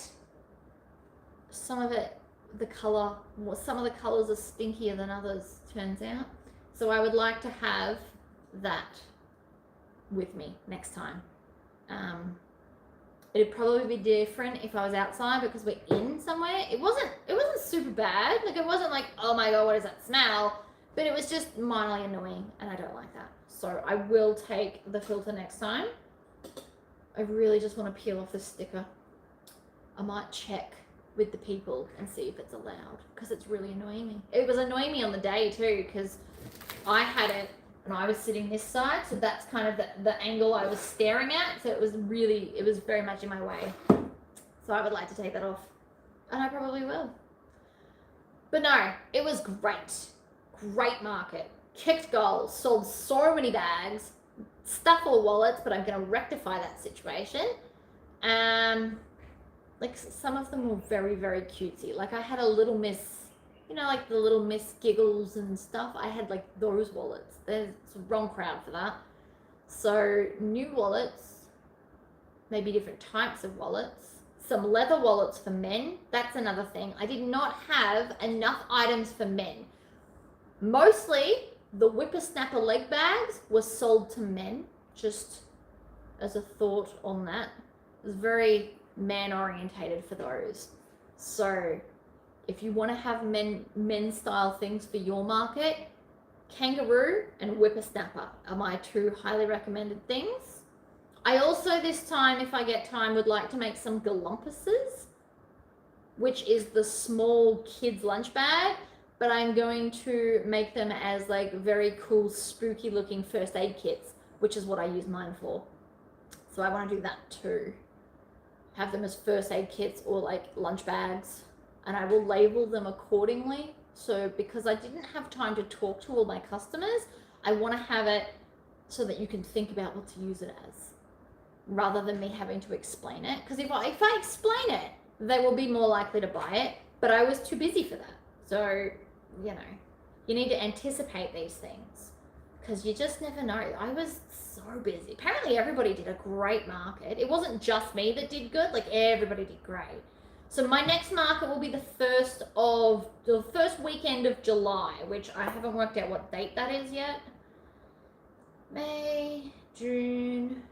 Speaker 1: some of it, some of the colors are stinkier than others, turns out. So I would like to have that with me next time. It'd probably be different if I was outside because we're in somewhere. It wasn't super bad. Like it wasn't like, oh my god, what is that smell? But it was just mildly annoying, and I don't like that. So I will take the filter next time. I really just want to peel off the sticker. I might check with the people and see if it's allowed because it's really annoying me. It was annoying me on the day too because I had it and I was sitting this side, so that's kind of the angle I was staring at, so it was very much in my way. So I would like to take that off, and I probably will. But no, it was great market, kicked goals, sold so many bags, stuff all wallets, but I'm going to rectify that situation. Like some of them were very, very cutesy. Like I had a Little Miss, you know, like the Little Miss Giggles and stuff. I had like those wallets. There's a wrong crowd for that. So new wallets, maybe different types of wallets, some leather wallets for men. That's another thing. I did not have enough items for men. Mostly the whippersnapper leg bags were sold to men, just as a thought on that. It was very man orientated for those. So if you want to have men style things for your market, kangaroo and whippersnapper are my two highly recommended things. I also this time, if I get time, would like to make some galumpuses, which is the small kids lunch bag, but I'm going to make them as like very cool spooky looking first aid kits, which is what I use mine for. So I want to do that too. have them as first aid kits or like lunch bags, and I will label them accordingly. So because I didn't have time to talk to all my customers, I want to have it so that you can think about what to use it as, rather than me having to explain it. Because if I explain it, they will be more likely to buy it, but I was too busy for that. So, you know, you need to anticipate these things, because you just never know. I was so busy. Apparently everybody did a great market. It wasn't just me that did good, like everybody did great. So my next market will be the first weekend of July, which I haven't worked out what date that is yet. May, June,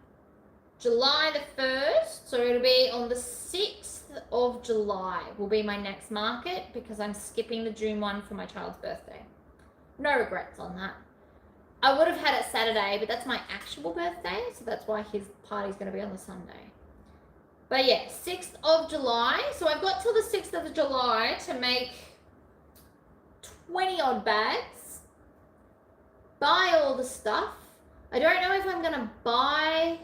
Speaker 1: July the 1st. So it'll be on the 6th of July will be my next market, because I'm skipping the June one for my child's birthday. No regrets on that. I would have had it Saturday, but that's my actual birthday, so that's why his party's going to be on the Sunday. But yeah, 6th of July. So I've got till the 6th of July to make 20 odd bags, buy all the stuff. I don't know if I'm going to buy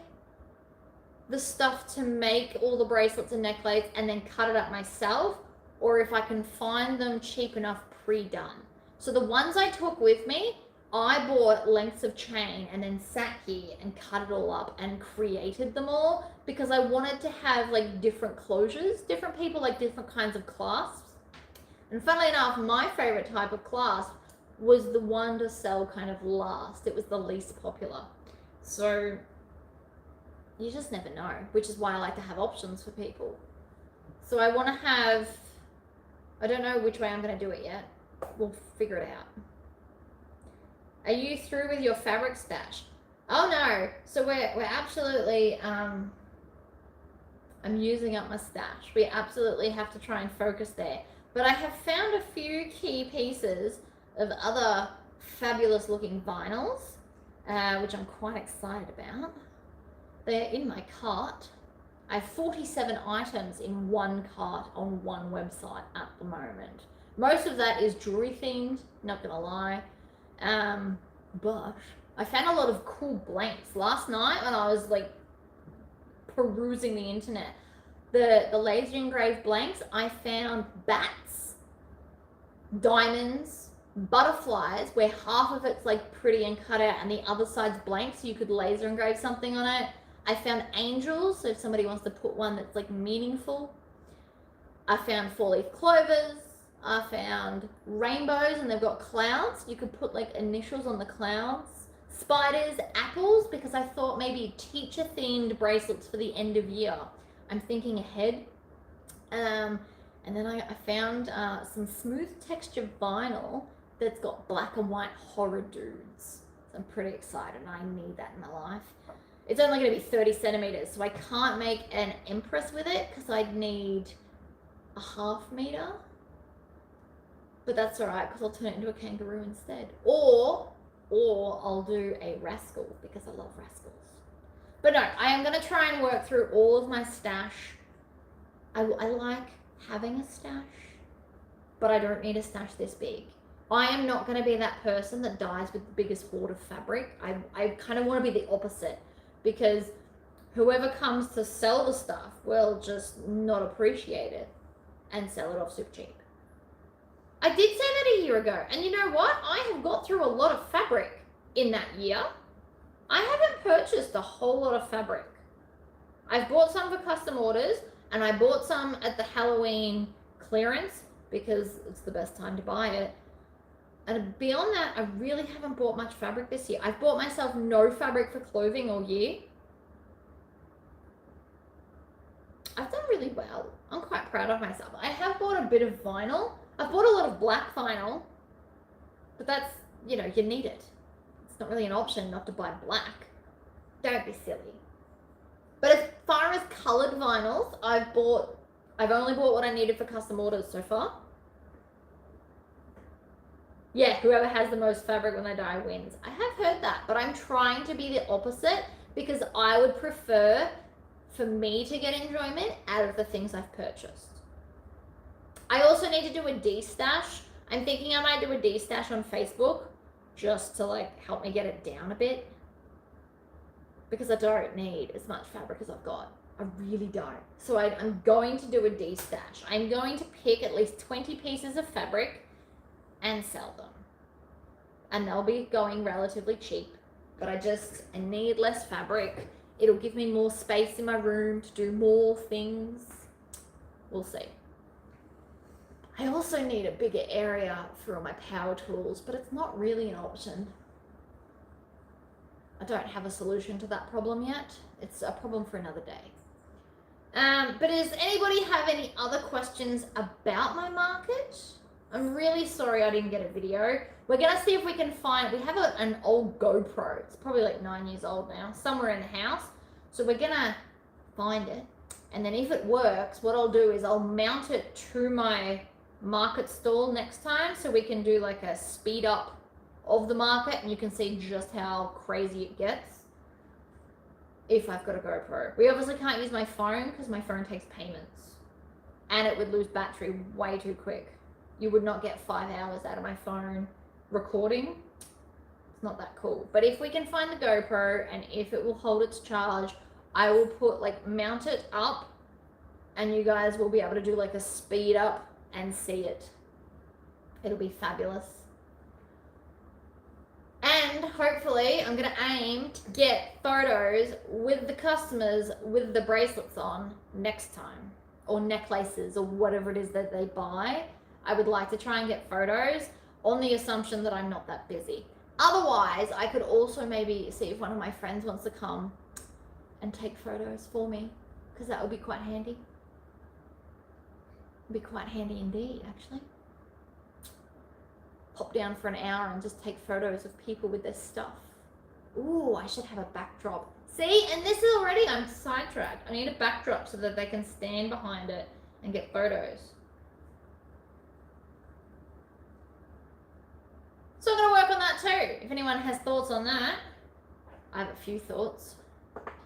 Speaker 1: the stuff to make all the bracelets and necklaces and then cut it up myself, or if I can find them cheap enough pre-done. So the ones I took with me, I bought lengths of chain and then sat here and cut it all up and created them all, because I wanted to have like different closures. Different people like different kinds of clasps. And funnily enough, my favorite type of clasp was the one to sell kind of last. It was the least popular. So you just never know, which is why I like to have options for people. So I want to have, I don't know which way I'm going to do it yet. We'll figure it out. Are you through with your fabric stash? Oh no. So we're absolutely, I'm using up my stash. We absolutely have to try and focus there. But I have found a few key pieces of other fabulous looking vinyls, which I'm quite excited about. They're in my cart. I have 47 items in one cart on one website at the moment. Most of that is jewelry themed, not gonna lie. But I found a lot of cool blanks last night when I was like perusing the internet. The laser engraved blanks, I found bats, diamonds, butterflies, where half of it's like pretty and cut out and the other side's blank, so you could laser engrave something on it. I found angels, so if somebody wants to put one that's like meaningful. I found 4-leaf clovers. I found rainbows, and they've got clouds. You could put like initials on the clouds. Spiders, apples, because I thought maybe teacher themed bracelets for the end of year. I'm thinking ahead. And then I found some smooth texture vinyl that's got black and white horror dudes. So I'm pretty excited, and I need that in my life. It's only going to be 30 centimeters, so I can't make an empress with it because I'd need a 1/2 meter. But that's all right, because I'll turn it into a kangaroo instead. Or I'll do a rascal, because I love rascals. But no, I am going to try and work through all of my stash. I like having a stash, but I don't need a stash this big. I am not going to be that person that dies with the biggest hoard of fabric. I kind of want to be the opposite, because whoever comes to sell the stuff will just not appreciate it and sell it off super cheap. I did say that a year ago, and you know what? I have got through a lot of fabric in that year. I haven't purchased a whole lot of fabric. I've bought some for custom orders, and I bought some at the Halloween clearance because it's the best time to buy it. And beyond that, I really haven't bought much fabric this year. I've bought myself no fabric for clothing all year. I've done really well. I'm quite proud of myself. I have bought a bit of vinyl. I've bought a lot of black vinyl, but that's, you know, you need it. It's not really an option not to buy black. Don't be silly. But as far as colored vinyls, I've only bought what I needed for custom orders so far. Yeah, whoever has the most fabric when they die wins. I have heard that, but I'm trying to be the opposite, because I would prefer for me to get enjoyment out of the things I've purchased. I also need to do a de-stash. I'm thinking I might do a de-stash on Facebook just to like help me get it down a bit, because I don't need as much fabric as I've got. I really don't. So I'm going to do a de-stash. I'm going to pick at least 20 pieces of fabric and sell them. And they'll be going relatively cheap, but I need less fabric. It'll give me more space in my room to do more things. We'll see. I also need a bigger area for all my power tools, but it's not really an option. I don't have a solution to that problem yet. It's a problem for another day. But does anybody have any other questions about my market? I'm really sorry I didn't get a video. We're gonna see if we can find, we have an old GoPro. It's probably like 9 years old now, somewhere in the house. So we're gonna find it. And then if it works, what I'll do is I'll mount it to my market stall next time, so we can do like a speed up of the market and you can see just how crazy it gets if I've got a GoPro. We obviously can't use my phone because my phone takes payments and it would lose battery way too quick. You would not get 5 hours out of my phone recording. It's not that cool. But if we can find the GoPro and if it will hold its charge, I will mount it up and you guys will be able to do like a speed up and see it. It'll be fabulous. And hopefully I'm gonna aim to get photos with the customers with the bracelets on next time, or necklaces, or whatever it is that they buy. I would like to try and get photos on the assumption that I'm not that busy. Otherwise, I could also maybe see if one of my friends wants to come and take photos for me, because that would be quite handy. It'd be quite handy indeed, actually. Pop down for an hour and just take photos of people with their stuff. Ooh, I should have a backdrop. See, and this is already, I'm sidetracked. I need a backdrop so that they can stand behind it and get photos. So I'm gonna work on that too. If anyone has thoughts on that, I have a few thoughts.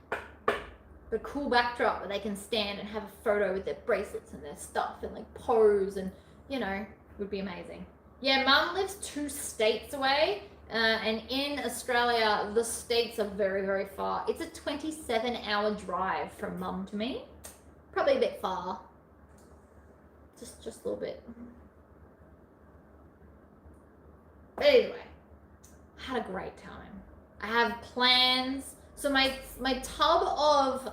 Speaker 1: But a cool backdrop where they can stand and have a photo with their bracelets and their stuff and like pose and, you know, would be amazing. Yeah, Mum lives 2 states away, and in Australia, the states are very, very far. It's a 27-hour drive from Mum to me. Probably a bit far. Just a little bit. But anyway, I had a great time. I have plans. So my tub of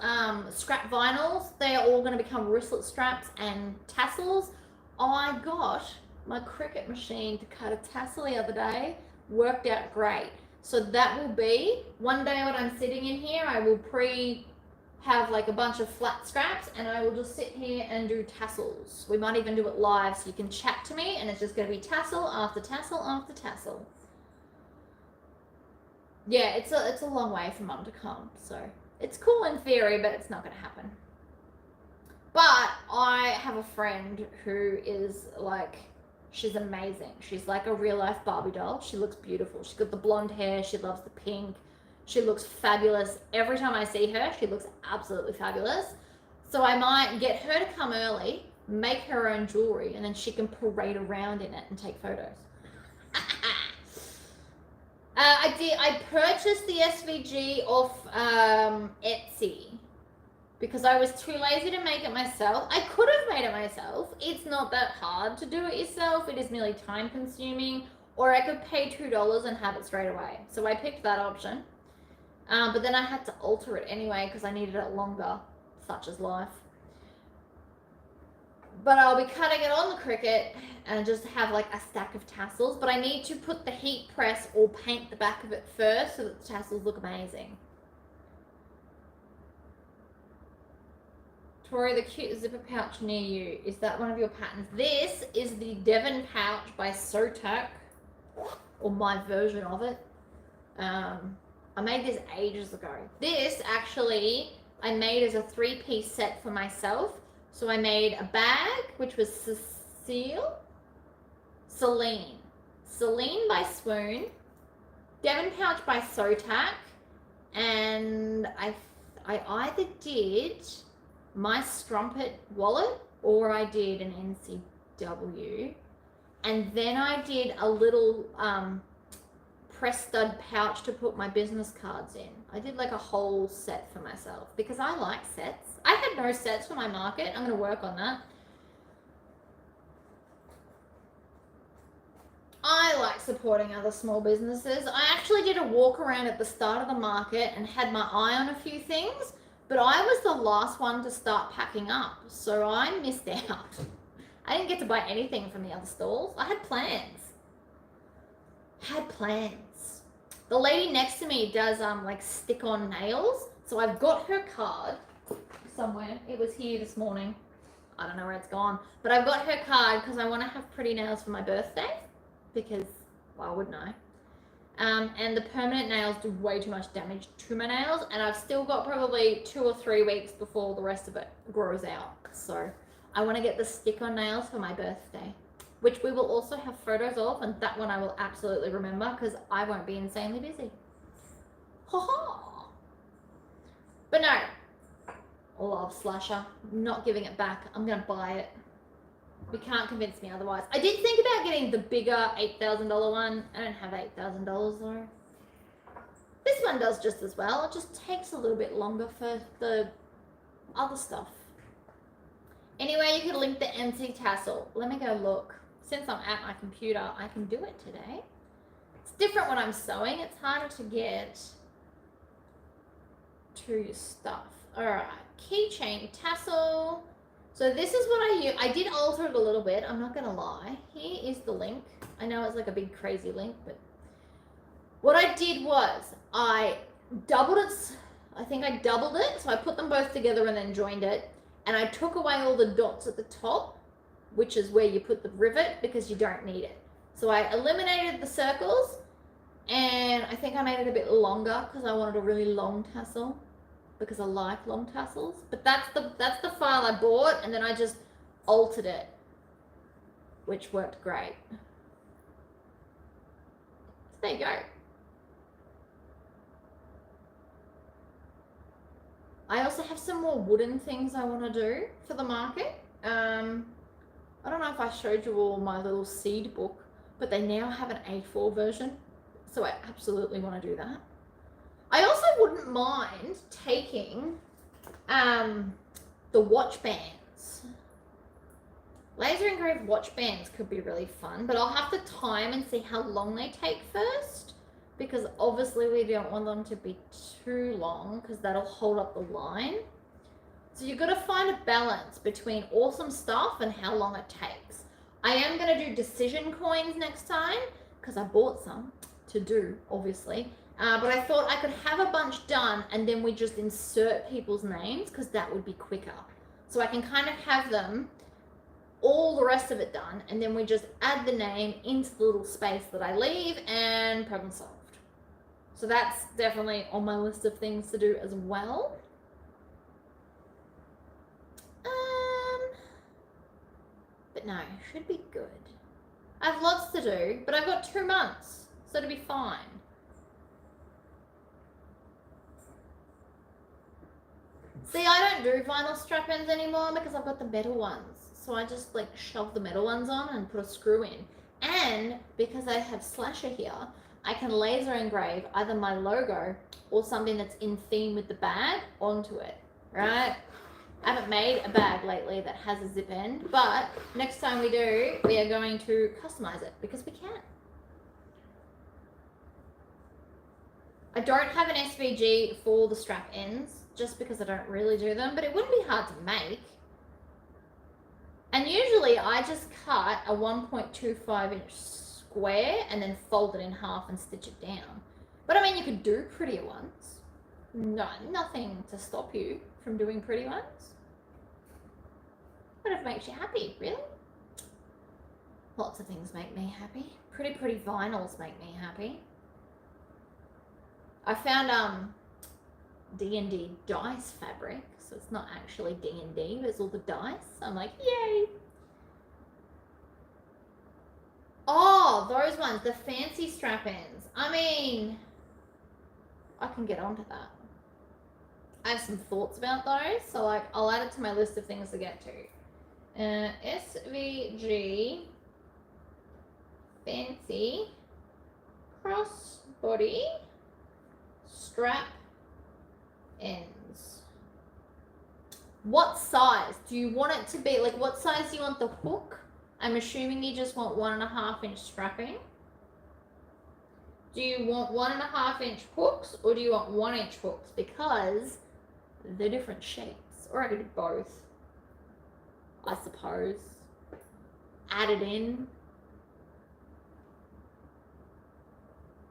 Speaker 1: scrap vinyls, they are all going to become wristlet straps and tassels. I got my Cricut machine to cut a tassel the other day. Worked out great. So that will be, one day when I'm sitting in here, I will have like a bunch of flat scraps and I will just sit here and do tassels. We might even do it live so you can chat to me and it's just going to be tassel after tassel after tassel. Yeah, it's a long way for Mum to come, so it's cool in theory, but it's not going to happen. But I have a friend who is like, she's amazing. She's like a real life Barbie doll. She looks beautiful. She's got the blonde hair. She loves the pink. She looks fabulous. Every time I see her, she looks absolutely fabulous. So I might get her to come early, make her own jewelry, and then she can parade around in it and take photos. I purchased the SVG off Etsy because I was too lazy to make it myself. I could have made it myself. It's not that hard to do it yourself. It is merely time consuming, or I could pay $2 and have it straight away. So I picked that option. But then I had to alter it anyway because I needed it longer, such is life. But I'll be cutting it on the Cricut and just have like a stack of tassels. But I need to put the heat press or paint the back of it first so that the tassels look amazing. Tori, the cute zipper pouch near you, is that one of your patterns? This is the Devon pouch by Sotac, or my version of it. I made this ages ago. This actually I made as a 3-piece set for myself. So I made a bag, which was Celine by Swoon, Devon pouch by Sotac, and I either did my Strumpet wallet or I did an NCW, and then I did a little press stud pouch to put my business cards in. I did like a whole set for myself because I like sets. I had no sets for my market. I'm going to work on that. I like supporting other small businesses. I actually did a walk around at the start of the market and had my eye on a few things, but I was the last one to start packing up, so I missed out. I didn't get to buy anything from the other stalls. I had plans. The lady next to me does like stick-on nails, so I've got her card somewhere. It was here this morning. I don't know where it's gone, but I've got her card because I want to have pretty nails for my birthday. Because why wouldn't I? And the permanent nails do way too much damage to my nails, and I've still got probably 2 or 3 weeks before the rest of it grows out. So I want to get the stick-on nails for my birthday, which we will also have photos of, and that one I will absolutely remember because I won't be insanely busy. Ha ha! But no, love Slasher. Not giving it back. I'm gonna buy it. You can't convince me otherwise. I did think about getting the bigger $8,000 one. I don't have $8,000 though. This one does just as well. It just takes a little bit longer for the other stuff. Anyway, you could link the empty tassel. Let me go look. Since I'm at my computer, I can do it today. It's different when I'm sewing. It's harder to get to your stuff. All right, keychain tassel. So this is what I use. I did alter it a little bit. I'm not gonna lie. Here is the link. I know it's like a big crazy link, but what I did was I doubled it. I think I doubled it. So I put them both together and then joined it. And I took away all the dots at the top, which is where you put the rivet because you don't need it. So I eliminated the circles, and I think I made it a bit longer because I wanted a really long tassel because I like long tassels. But that's the file I bought, and then I just altered it, which worked great. So there you go. I also have some more wooden things I want to do for the market. I don't know if I showed you all my little seed book, but they now have an A4 version, so I absolutely want to do that. I also wouldn't mind taking the watch bands. Laser engraved watch bands could be really fun, but I'll have to time and see how long they take first, because obviously we don't want them to be too long because that'll hold up the line. So you've got to find a balance between awesome stuff and how long it takes. I am going to do decision coins next time because I bought some to do, obviously. But I thought I could have a bunch done and then we just insert people's names because that would be quicker. So I can kind of have them, all the rest of it done, and then we just add the name into the little space that I leave and problem solved. So that's definitely on my list of things to do as well. But no, should be good. I have lots to do, but I've got 2 months, so it'll be fine. See, I don't do vinyl strap-ins anymore because I've got the metal ones. So I just like shove the metal ones on and put a screw in. And because I have Slasher here, I can laser engrave either my logo or something that's in theme with the bag onto it, right? I haven't made a bag lately that has a zip end, but next time we do, we are going to customize it because we can. I don't have an SVG for the strap ends just because I don't really do them, but it wouldn't be hard to make. And usually I just cut a 1.25 inch square and then fold it in half and stitch it down. But I mean, you could do prettier ones. No, nothing to stop you from doing pretty ones. But if it makes you happy, really. Lots of things make me happy. Pretty vinyls make me happy. I found D&D dice fabric, so it's not actually D&D, but it's all the dice. I'm like, yay! Oh, those ones, the fancy strap-ins. I mean, I can get onto that. I have some thoughts about those, so like I'll add it to my list of things to get to. SVG fancy cross body, strap, ends. What size do you want it to be? Like, what size do you want the hook? I'm assuming you just want 1.5 inch strapping. Do you want 1.5 inch hooks or do you want 1 inch hooks? Because they're different shapes. Or I could do both, I suppose. Add it in.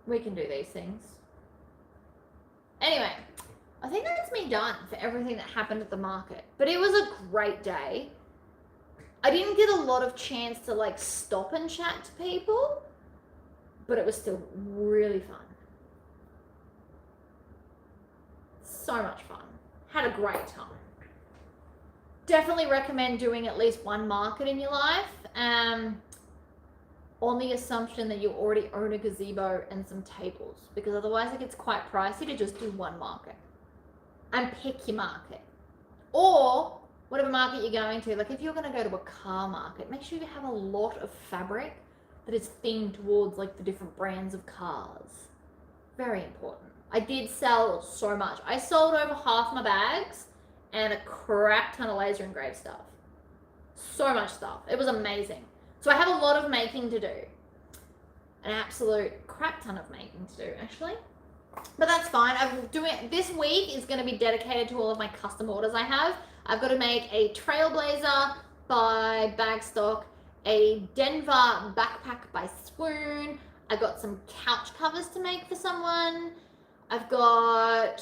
Speaker 1: We can do these things. Anyway, I think that's me done for everything that happened at the market. But it was a great day. I didn't get a lot of chance to like stop and chat to people, but it was still really fun. So much fun. Had a great time. Definitely recommend doing at least one market in your life, on the assumption that you already own a gazebo and some tables, because otherwise it gets quite pricey to just do one market. And pick your market. Or whatever market you're going to, like if you're going to go to a car market, make sure you have a lot of fabric that is themed towards like the different brands of cars. Very important. I did sell so much. I sold over half my bags and a crap ton of laser engraved stuff. So much stuff. It was amazing. So I have a lot of making to do. An absolute crap ton of making to do, actually. But that's fine. I'm doing this week is going to be dedicated to all of my custom orders I have. I've got to make a Trailblazer by Bagstock, a Denver backpack by Swoon. I got some couch covers to make for someone. I've got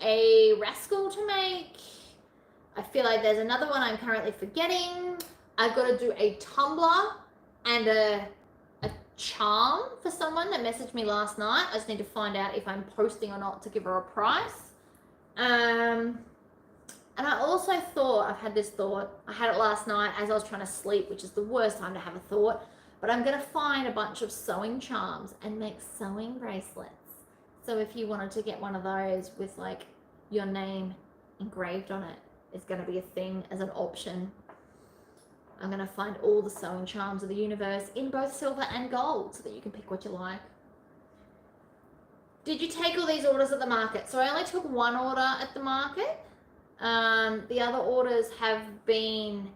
Speaker 1: a rascal to make. I feel like there's another one I'm currently forgetting. I've got to do a tumbler and a charm for someone that messaged me last night. I just need to find out if I'm posting or not to give her a price. And I also thought, I've had this thought, I had it last night as I was trying to sleep, which is the worst time to have a thought, but I'm going to find a bunch of sewing charms and make sewing bracelets. So if you wanted to get one of those with like your name engraved on it, it's going to be a thing as an option. I'm going to find all the sewing charms of the universe in both silver and gold so that you can pick what you like. Did you take all these orders at the market? So I only took one order at the market. The other orders have been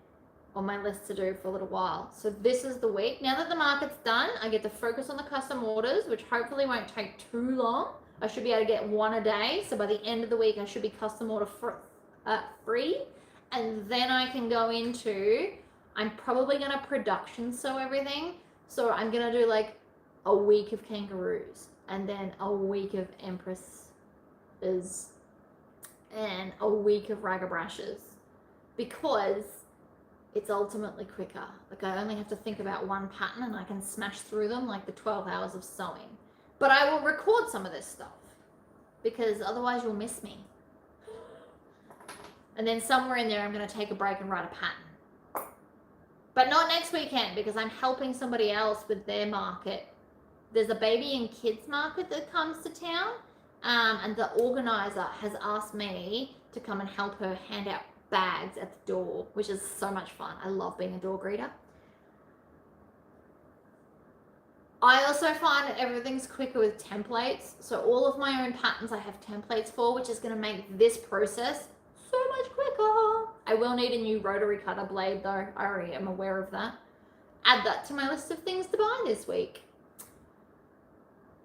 Speaker 1: on my list to do for a little while. So this is the week. Now that the market's done, I get to focus on the custom orders, which hopefully won't take too long. I should be able to get one a day. So by the end of the week, I should be custom order free. And then I can go into, I'm probably going to production sew everything. So I'm going to do like a week of kangaroos and then a week of empresses and a week of ragabrashes, because it's ultimately quicker. Like I only have to think about one pattern and I can smash through them like the 12 hours of sewing. But I will record some of this stuff because otherwise you'll miss me. And then somewhere in there I'm going to take a break and write a pattern. But not next weekend because I'm helping somebody else with their market. There's a baby and kids market that comes to town, and the organizer has asked me to come and help her hand out bags at the door, which is so much fun. I love being a door greeter. I also find that everything's quicker with templates. So all of my own patterns I have templates for, which is going to make this process so much quicker. I will need a new rotary cutter blade though. I already am aware of that. Add that to my list of things to buy this week.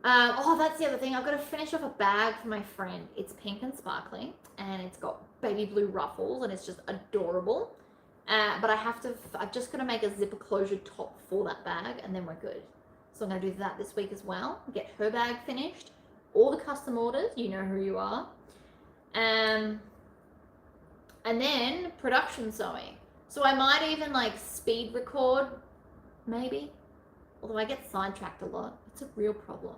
Speaker 1: Oh, that's the other thing. I've got to finish off a bag for my friend. It's pink and sparkly, and it's got baby blue ruffles, and it's just adorable. But I'm just going to make a zipper closure top for that bag, and then we're good. So I'm going to do that this week as well. Get her bag finished. All the custom orders, you know who you are. And then production sewing. So I might even like speed record, maybe. Although I get sidetracked a lot. It's a real problem.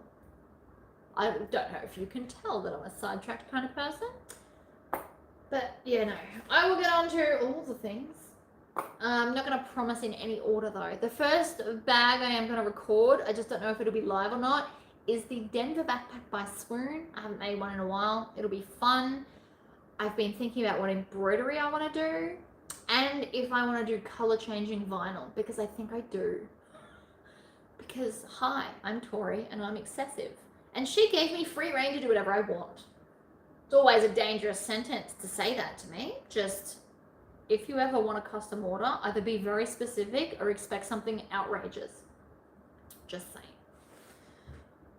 Speaker 1: I don't know if you can tell that I'm a sidetracked kind of person. But yeah, no. I will get on to all the things. I'm not going to promise in any order though. The first bag I am going to record, I just don't know if it'll be live or not, is the Denver backpack by Swoon. I haven't made one in a while. It'll be fun. I've been thinking about what embroidery I want to do and if I want to do color changing vinyl, because I think I do. Because hi, I'm Tori and I'm excessive. And she gave me free reign to do whatever I want. It's always a dangerous sentence to say that to me. Just, if you ever want a custom order, either be very specific or expect something outrageous. Just saying.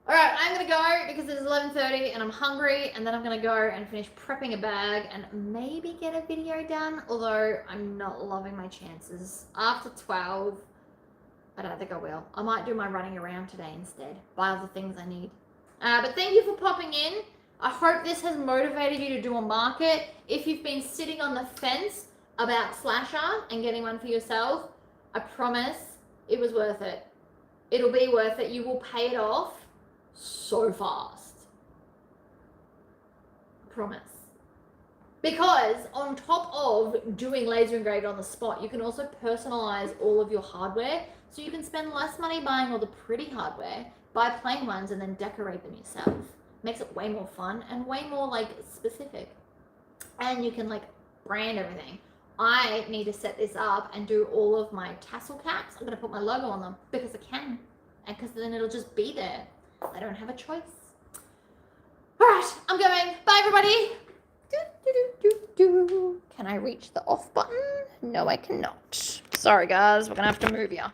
Speaker 1: All right, I'm going to go because it's 11:30 and I'm hungry, and then I'm going to go and finish prepping a bag and maybe get a video done, although I'm not loving my chances. After 12, I don't think I will. I might do my running around today instead, buy all the things I need. But thank you for popping in. I hope this has motivated you to do a market. If you've been sitting on the fence about Slasher and getting one for yourself, I promise it was worth it. It'll be worth it. You will pay it off so fast. I promise. Because on top of doing laser engraved on the spot, you can also personalize all of your hardware, so you can spend less money buying all the pretty hardware, buy plain ones, and then decorate them yourself. Makes it way more fun and way more like specific. And you can like brand everything. I need to set this up and do all of my tassel caps. I'm gonna put my logo on them because I can, and because then it'll just be there. I don't have a choice. All right, I'm going. Bye, everybody. Can I reach the off button? No, I cannot. Sorry, guys. We're gonna have to move you.